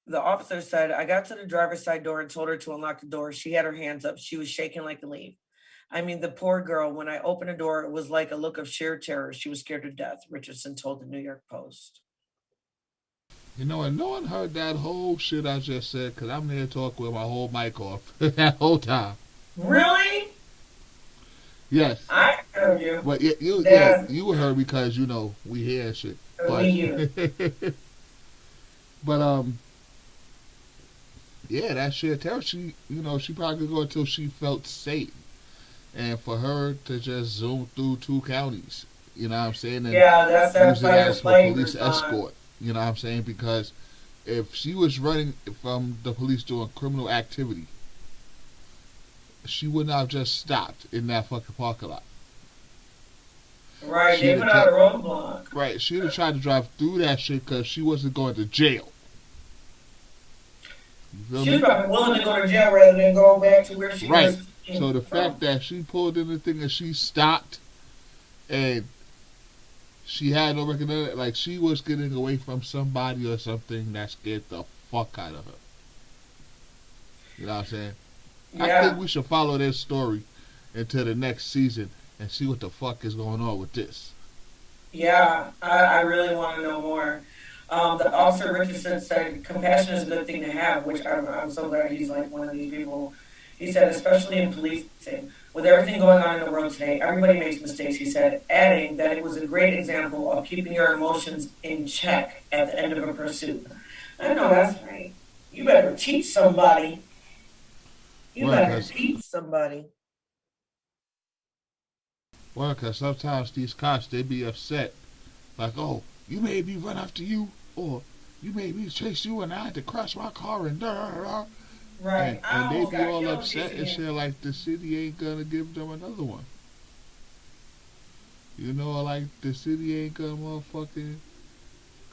Speaker 4: the officer said, I got to the driver's side door and told her to unlock the door. She had her hands up. She was shaking like a leaf. I mean, the poor girl, when I opened the door, it was like a look of sheer terror. She was scared to death, Richardson told the New York Post.
Speaker 1: You know, and no one heard that whole shit I just said because I'm here talking with my whole mic off that whole time.
Speaker 4: Really?
Speaker 1: Yes.
Speaker 4: I heard you.
Speaker 1: But you heard because, we hear shit.
Speaker 4: But, we hear.
Speaker 1: But, yeah, that shit terror, she probably could go until she felt safe. And for her to just zoom through 2 counties, you know what I'm saying? And
Speaker 4: that's
Speaker 1: use it as a police escort. You know what I'm saying? Because if she was running from the police doing criminal activity, she would not have just stopped in that fucking parking lot.
Speaker 4: Right, they put out a roadblock.
Speaker 1: Right, she would have tried to drive through that shit because she wasn't going to jail.
Speaker 4: She was probably willing to go to jail rather than go back to where she was.
Speaker 1: So the fact that she pulled in the thing and she stopped and she had no recognition, like she was getting away from somebody or something that scared the fuck out of her. You know what I'm saying? Yeah. I think we should follow this story into the next season and see what the fuck is going on with this.
Speaker 4: Yeah, I really want to know more. The officer Richardson said compassion is a good thing to have, which I'm so glad he's like one of these people. He said, especially in policing, With everything going on in the world today, everybody makes mistakes, he said, adding that it was a great example of keeping your emotions in check at the end of a pursuit. I know that's right. You better teach somebody. You better teach somebody.
Speaker 1: Well, because sometimes these cops, they be upset. Like, oh, you made me run after you, or you made me chase you, and I had to crash my car, and da da da.
Speaker 4: Right.
Speaker 1: And they be all upset and shit like the city ain't gonna give them another one. You know, like the city ain't gonna motherfucking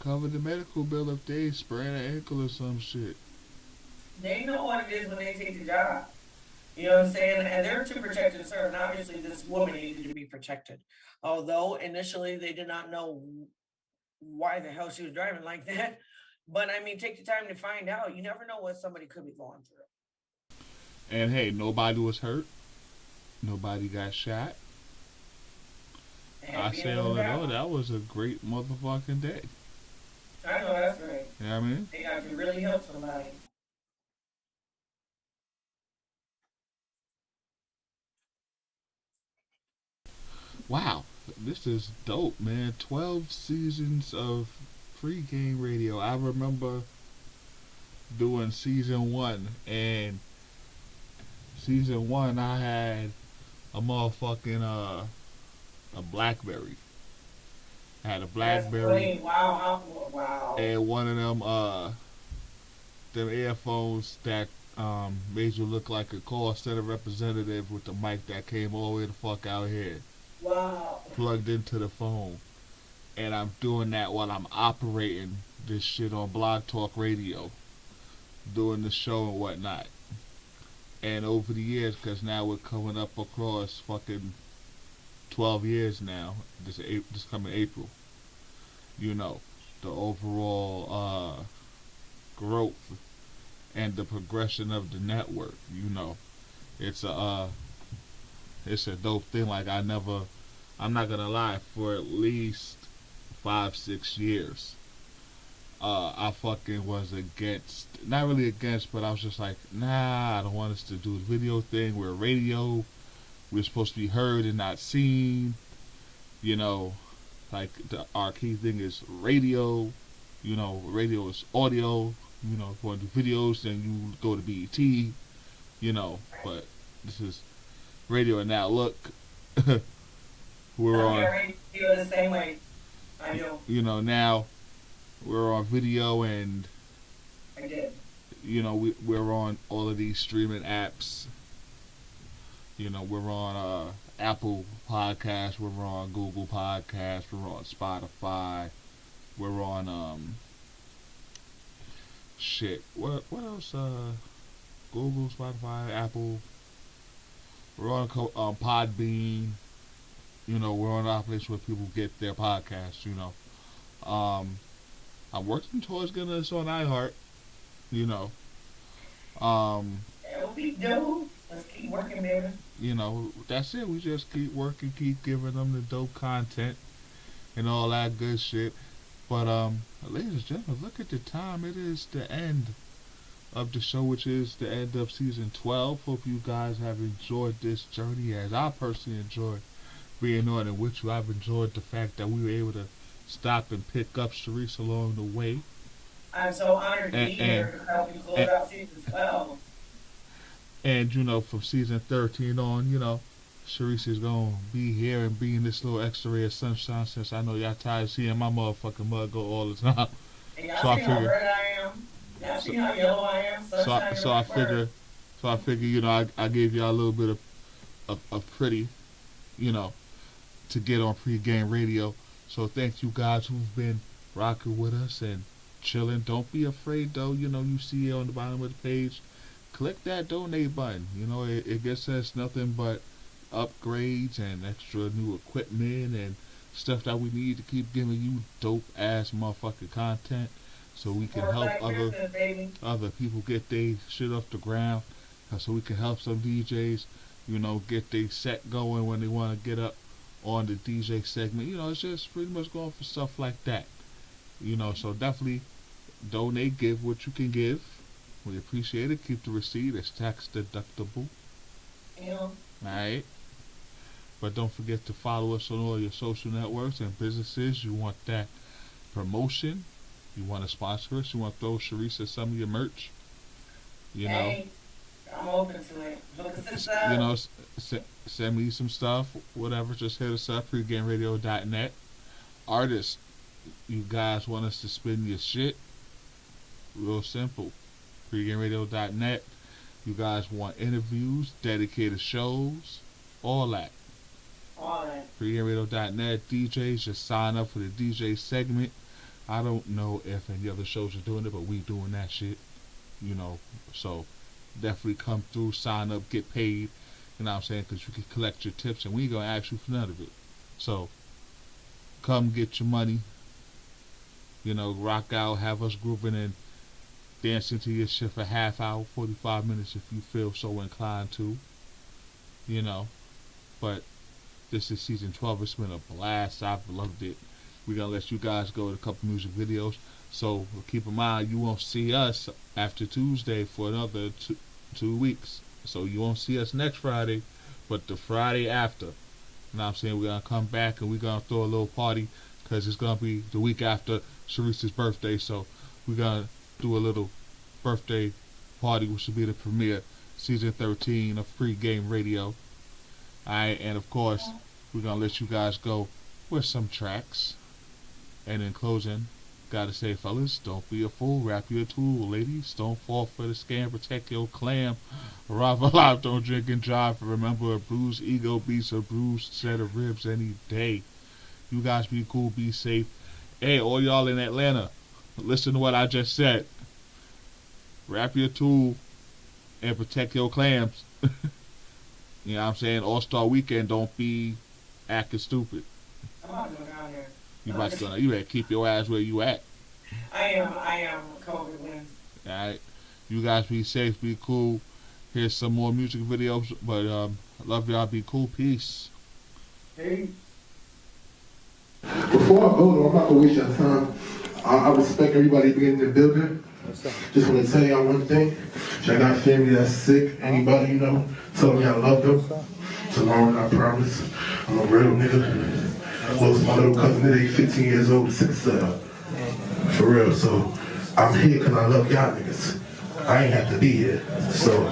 Speaker 1: cover the medical bill if they sprain an ankle or some shit.
Speaker 4: They know what it is when they take the job. You know what I'm saying? And they're to protect and serve. And obviously, this woman needed to be protected. Although initially they did not know why the hell she was driving like that. But I mean, take the time to find out. You never know what somebody could be going through.
Speaker 1: And hey, nobody was hurt. Nobody got shot. I say all in all, that was a great motherfucking day.
Speaker 4: I know that's right.
Speaker 1: You know what I mean?
Speaker 4: They got to really help somebody.
Speaker 1: Wow, this is dope, man. 12 seasons of PreGame radio. I remember doing season 1, and season 1 I had a motherfucking a BlackBerry. I had a BlackBerry.
Speaker 4: Wow.
Speaker 1: And one of them earphones that made you look like a call center representative with the mic that came all the way the fuck out here.
Speaker 4: Wow.
Speaker 1: Plugged into the phone. And I'm doing that while I'm operating this shit on Blog Talk Radio. Doing the show and whatnot. And over the years, because now we're coming up across fucking 12 years now, this coming April, you know, the overall growth and the progression of the network, you know, it's a dope thing. Like I'm not gonna lie, for at least 5-6 years, I fucking was against, not really against, but I was just like, nah, I don't want us to do the video thing. We're radio. We're supposed to be heard and not seen. You know, like our key thing is radio. You know, radio is audio. You know, if you want to do videos, then you go to BET. You know, but this is radio. And now look, we're on.
Speaker 4: Radio the same way. I know.
Speaker 1: You know, now we're on video, and
Speaker 4: I did.
Speaker 1: You know, we're on all of these streaming apps. You know, we're on Apple Podcasts, we're on Google Podcasts, we're on Spotify, we're on shit. What else? Google, Spotify, Apple. We're on Podbean. You know, we're on our place where people get their podcasts. You know, I'm working towards getting us on iHeart. You know,
Speaker 4: That'll be dope. Let's keep working, baby.
Speaker 1: You know, that's it. We just keep working, keep giving them the dope content and all that good shit. But ladies and gentlemen, look at the time. It is the end of the show, which is the end of season 12. Hope you guys have enjoyed this journey as I personally enjoyed being on it with you. I've enjoyed the fact that we were able to stop and pick up Sharice along the way.
Speaker 4: I'm so honored to be here to help you close out season 12.
Speaker 1: And, you know, from season 13 on, you know, Sharice is going to be here and be in this little extra ray of sunshine, since I know y'all tired of seeing my motherfucking mug go all the time.
Speaker 4: And y'all see how red I am? Y'all see how yellow I am?
Speaker 1: So I figure, you know, I gave y'all a little bit of pretty, you know, to get on PreGame Radio. So thank you guys who've been rocking with us and chilling. Don't be afraid, though. You know, you see it on the bottom of the page. Click that donate button. You know, it gets us nothing but upgrades and extra new equipment and stuff that we need to keep giving you dope ass motherfucking content, so we can help other people get their shit off the ground, so we can help some DJs, you know, get their set going when they want to get up on the DJ segment. You know, it's just pretty much going for stuff like that. You know, so definitely donate, give what you can give. We appreciate it. Keep the receipt. It's tax deductible.
Speaker 4: Yeah.
Speaker 1: Alright? But don't forget to follow us on all your social networks and businesses. You want that promotion? You want to sponsor us? You want to throw Sharice some of your merch? You know?
Speaker 4: Hey, I'm open to it. Look this up.
Speaker 1: You know, send me some stuff, whatever. Just hit us up, pregameradio.net. Artists, you guys want us to spin your shit? Real simple. pregameradio.net. You guys want interviews, dedicated shows, all that.
Speaker 4: All that.
Speaker 1: pregameradio.net. DJs, just sign up for the DJ segment. I don't know if any other shows are doing it, but we doing that shit. You know, so definitely come through, sign up, get paid. You know what I'm saying? Because you can collect your tips and we ain't going to ask you for none of it. So come get your money. You know, rock out, have us grooving and dancing to your shit for half hour, 45 minutes if you feel so inclined to. You know, but this is season 12. It's been a blast. I've loved it. We're going to let you guys go to a couple music videos. So keep in mind, you won't see us after Tuesday for another 2 weeks. So you won't see us next Friday, but the Friday after. You know what I'm saying? We're going to come back and we're going to throw a little party because it's going to be the week after Sharice's birthday. So we're going to do a little birthday party, which will be the premiere, season 13 of PreGame Radio. Alright, and of course, we're going to let you guys go with some tracks. And in closing, gotta say, fellas, don't be a fool, rap your tool. Ladies, don't fall for the scam, protect your clam. Arrive alive, don't drink and drive. Remember, a bruised ego beats a bruised set of ribs any day. You guys be cool, be safe. Hey, all y'all in Atlanta, listen to what I just said. Rap your tool and protect your clams. You know what I'm saying? All-Star Weekend, don't be acting stupid.
Speaker 4: I'm not going down here.
Speaker 1: You better keep your ass where you at.
Speaker 4: I am COVID wins.
Speaker 1: Alright. You guys be safe, be cool. Here's some more music videos. But love y'all, be cool. Peace.
Speaker 6: Hey. Before I go though, I'm not gonna waste your time. I respect everybody being in the building. Just want to tell y'all one thing. If I got family that's sick, anybody you know, tell them y'all love them. Tomorrow, I promise. I'm a real nigga. Lost my little cousin today, 15 years old, sick cell. For real, so I'm here because I love y'all niggas. I ain't have to be here. So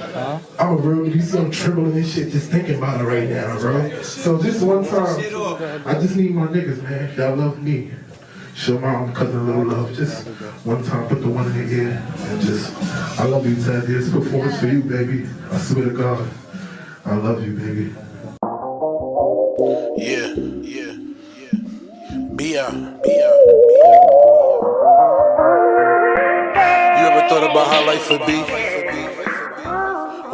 Speaker 6: I'm a real nigga. You see I'm trembling and shit just thinking about it right now, bro. So just one time, I just need my niggas, man. Y'all love me. Show my own cousin a little love. Just one time, put the one in the ear and just, I love you, Ted. This performance for you, baby. I swear to God, I love you, baby.
Speaker 10: Yeah. Bia. You ever thought about how life would be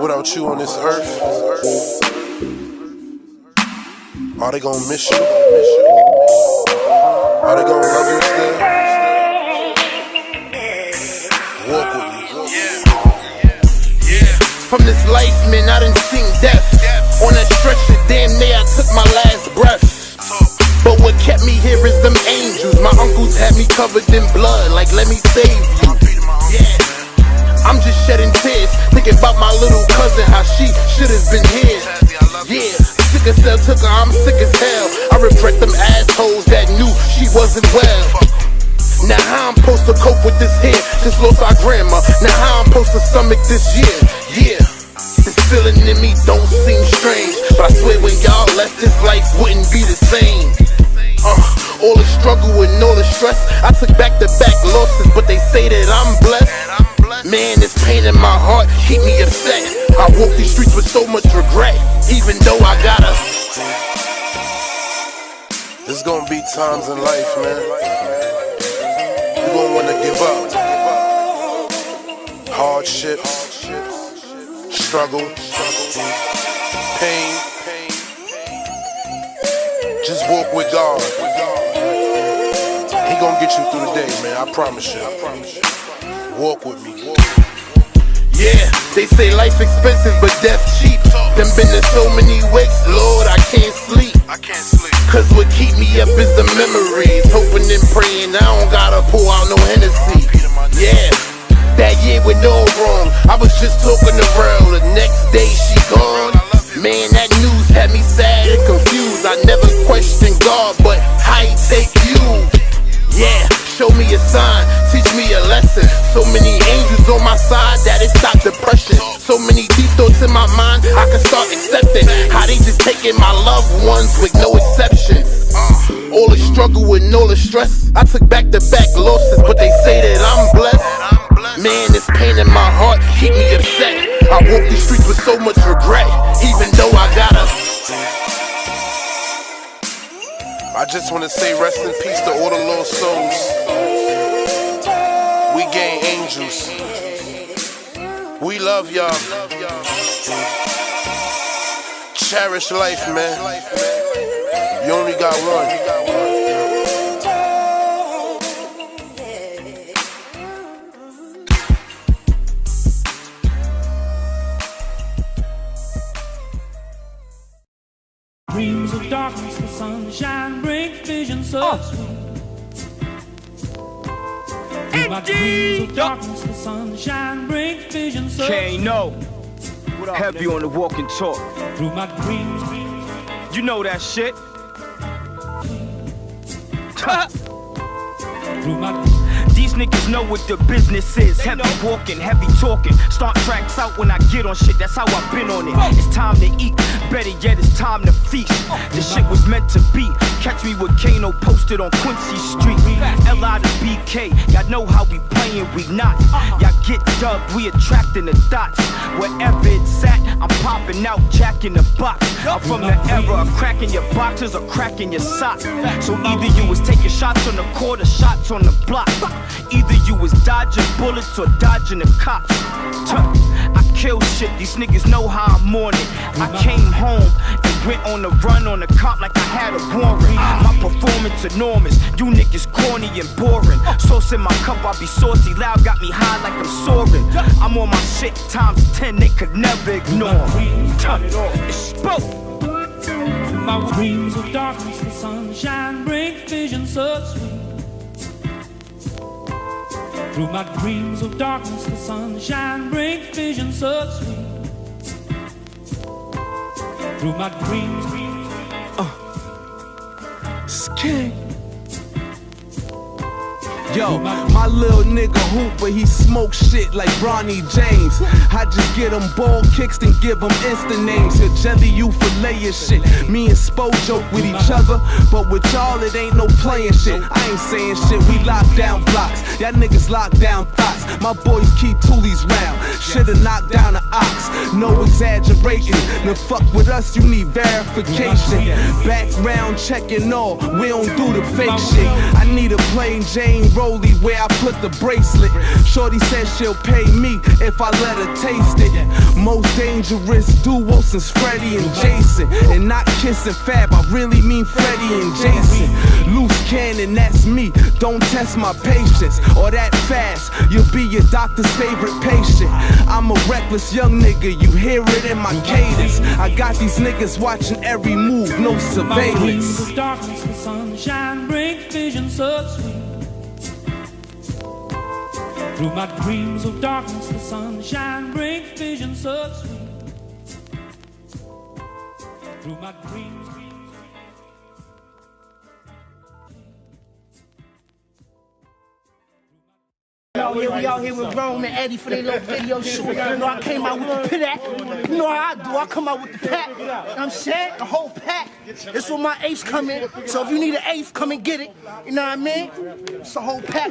Speaker 10: without you on this earth? Are they gonna miss you? Are they gonna love you still? Walk with me.
Speaker 9: From this life, man, I done seen death. On that stretcher, damn near I took my last breath. But what kept me here is them angels. My uncles had me covered in blood, like let me save you. Yeah, I'm just shedding tears, thinking about my little cousin, how she should've been here. Yeah, sick as hell took her, I'm sick as hell. I regret them assholes that knew she wasn't well. Now how I'm supposed to cope with this here? Just lost our grandma. Now how I'm supposed to stomach this year? Yeah, this feeling in me don't seem strange, but I swear when y'all left, this life wouldn't be the same. All the struggle and all the stress, I took back-to-back losses, but they say that I'm blessed. Man, this pain in my heart keep me upset. I walk these streets with so much regret, even though I gotta.
Speaker 10: There's gonna be times in life, man, you gon' wanna give up. Hardships, struggle, pain. Just walk with God. He gon' get you through the day, man, I promise you. Walk with me.
Speaker 9: Yeah, they say life expensive but death cheap. Them been in so many wakes, Lord, I can't sleep. Cause what keep me up is the memories. Hoping and praying I don't gotta pour out no Hennessy. Yeah, that year went all wrong. I was just talking to her, the next day she gone. Man, that new
Speaker 10: Cause I never question God, but how he take you. Yeah, show me a sign, teach me a lesson. So many angels on my side that it stop depression. So many deep thoughts in my mind, I can start accepting how they just taking my loved ones with no exceptions. All the struggle and all the stress, I took back-to-back losses, but they say that I'm blessed. Man, this pain in my heart keep me upset. I walk these streets with so much regret, even though I gotta. I just wanna say rest in peace to all the lost souls. We gain angels. We love y'all. Cherish life, man. You only got one.
Speaker 19: Dreams of darkness, the sunshine brings vision so sweet. Through my dreams of darkness, the sunshine brings vision so sweet.
Speaker 2: Kano, heavy on the walking talk.
Speaker 19: Through my dreams,
Speaker 2: you know that shit.
Speaker 19: Through my
Speaker 2: These niggas know what the business is. Heavy walking, heavy talking. Start tracks out when I get on shit. That's how I've been on it. It's time to eat. Better yet, it's time to feast. This shit was meant to be. Catch me with Kano posted on Quincy Street. L.I. to B.K. Y'all know how we playing, we not. Y'all get dubbed, we attracting the dots. Wherever it's at, I'm popping out, jacking the box. I'm from the era of cracking your boxes or cracking your socks. So either you was taking shots on the court or shots on the block. Either you was dodging bullets or dodging the cops. I kill shit, these niggas know how I'm on it. I came home and went on the run on the cop like I had a warrant. My performance enormous, you niggas corny and boring. Sauce in my cup, I be saucy, loud, got me high like I'm soaring. I'm on my shit times 10, they could never ignore. It's spoke.
Speaker 19: My dreams of darkness, the sunshine brings vision so sweet. Through my dreams of darkness, the sunshine brings vision so sweet. Through my dreams,
Speaker 13: King. Yo, my little nigga Hooper, he smoke shit like Bronny James. I just get him ball kicks and give him instant names. He'll jelly you fillet your shit. Me and Spo joke with each other, but with y'all it ain't no playing shit. I ain't saying shit, we lock down blocks. Y'all niggas lock down thoughts. My boys keep toolies round. Shoulda knocked down an ox, no exaggeration. Now fuck with us, you need verification. Background checking all, we don't do the fake shit. I need a plain Jane Rollie where I put the bracelet. Shorty said she'll pay me if I let her taste it. Most dangerous duo since Freddie and Jason. And not kissing Fab, I really mean Freddie and Jason. Loose cannon, that's me, don't test my patience. Or that fast, you'll be your doctor's favorite patient. I'm a reckless young nigga, you hear it in my cadence. I got these niggas watching every move, no surveillance.
Speaker 19: of darkness, the sunshine brings vision so sweet. Through my dreams of darkness, the sunshine brings vision so sweet. Through my dreams.
Speaker 20: We out here with Rome and Eddie for their little video shoot. You know, I came out with the pack. You know how I do. I come out with the pack. You know what I'm saying? The whole pack. This is where my eighths come in. So if you need an eighth, come and get it. You know what I mean? It's the whole pack.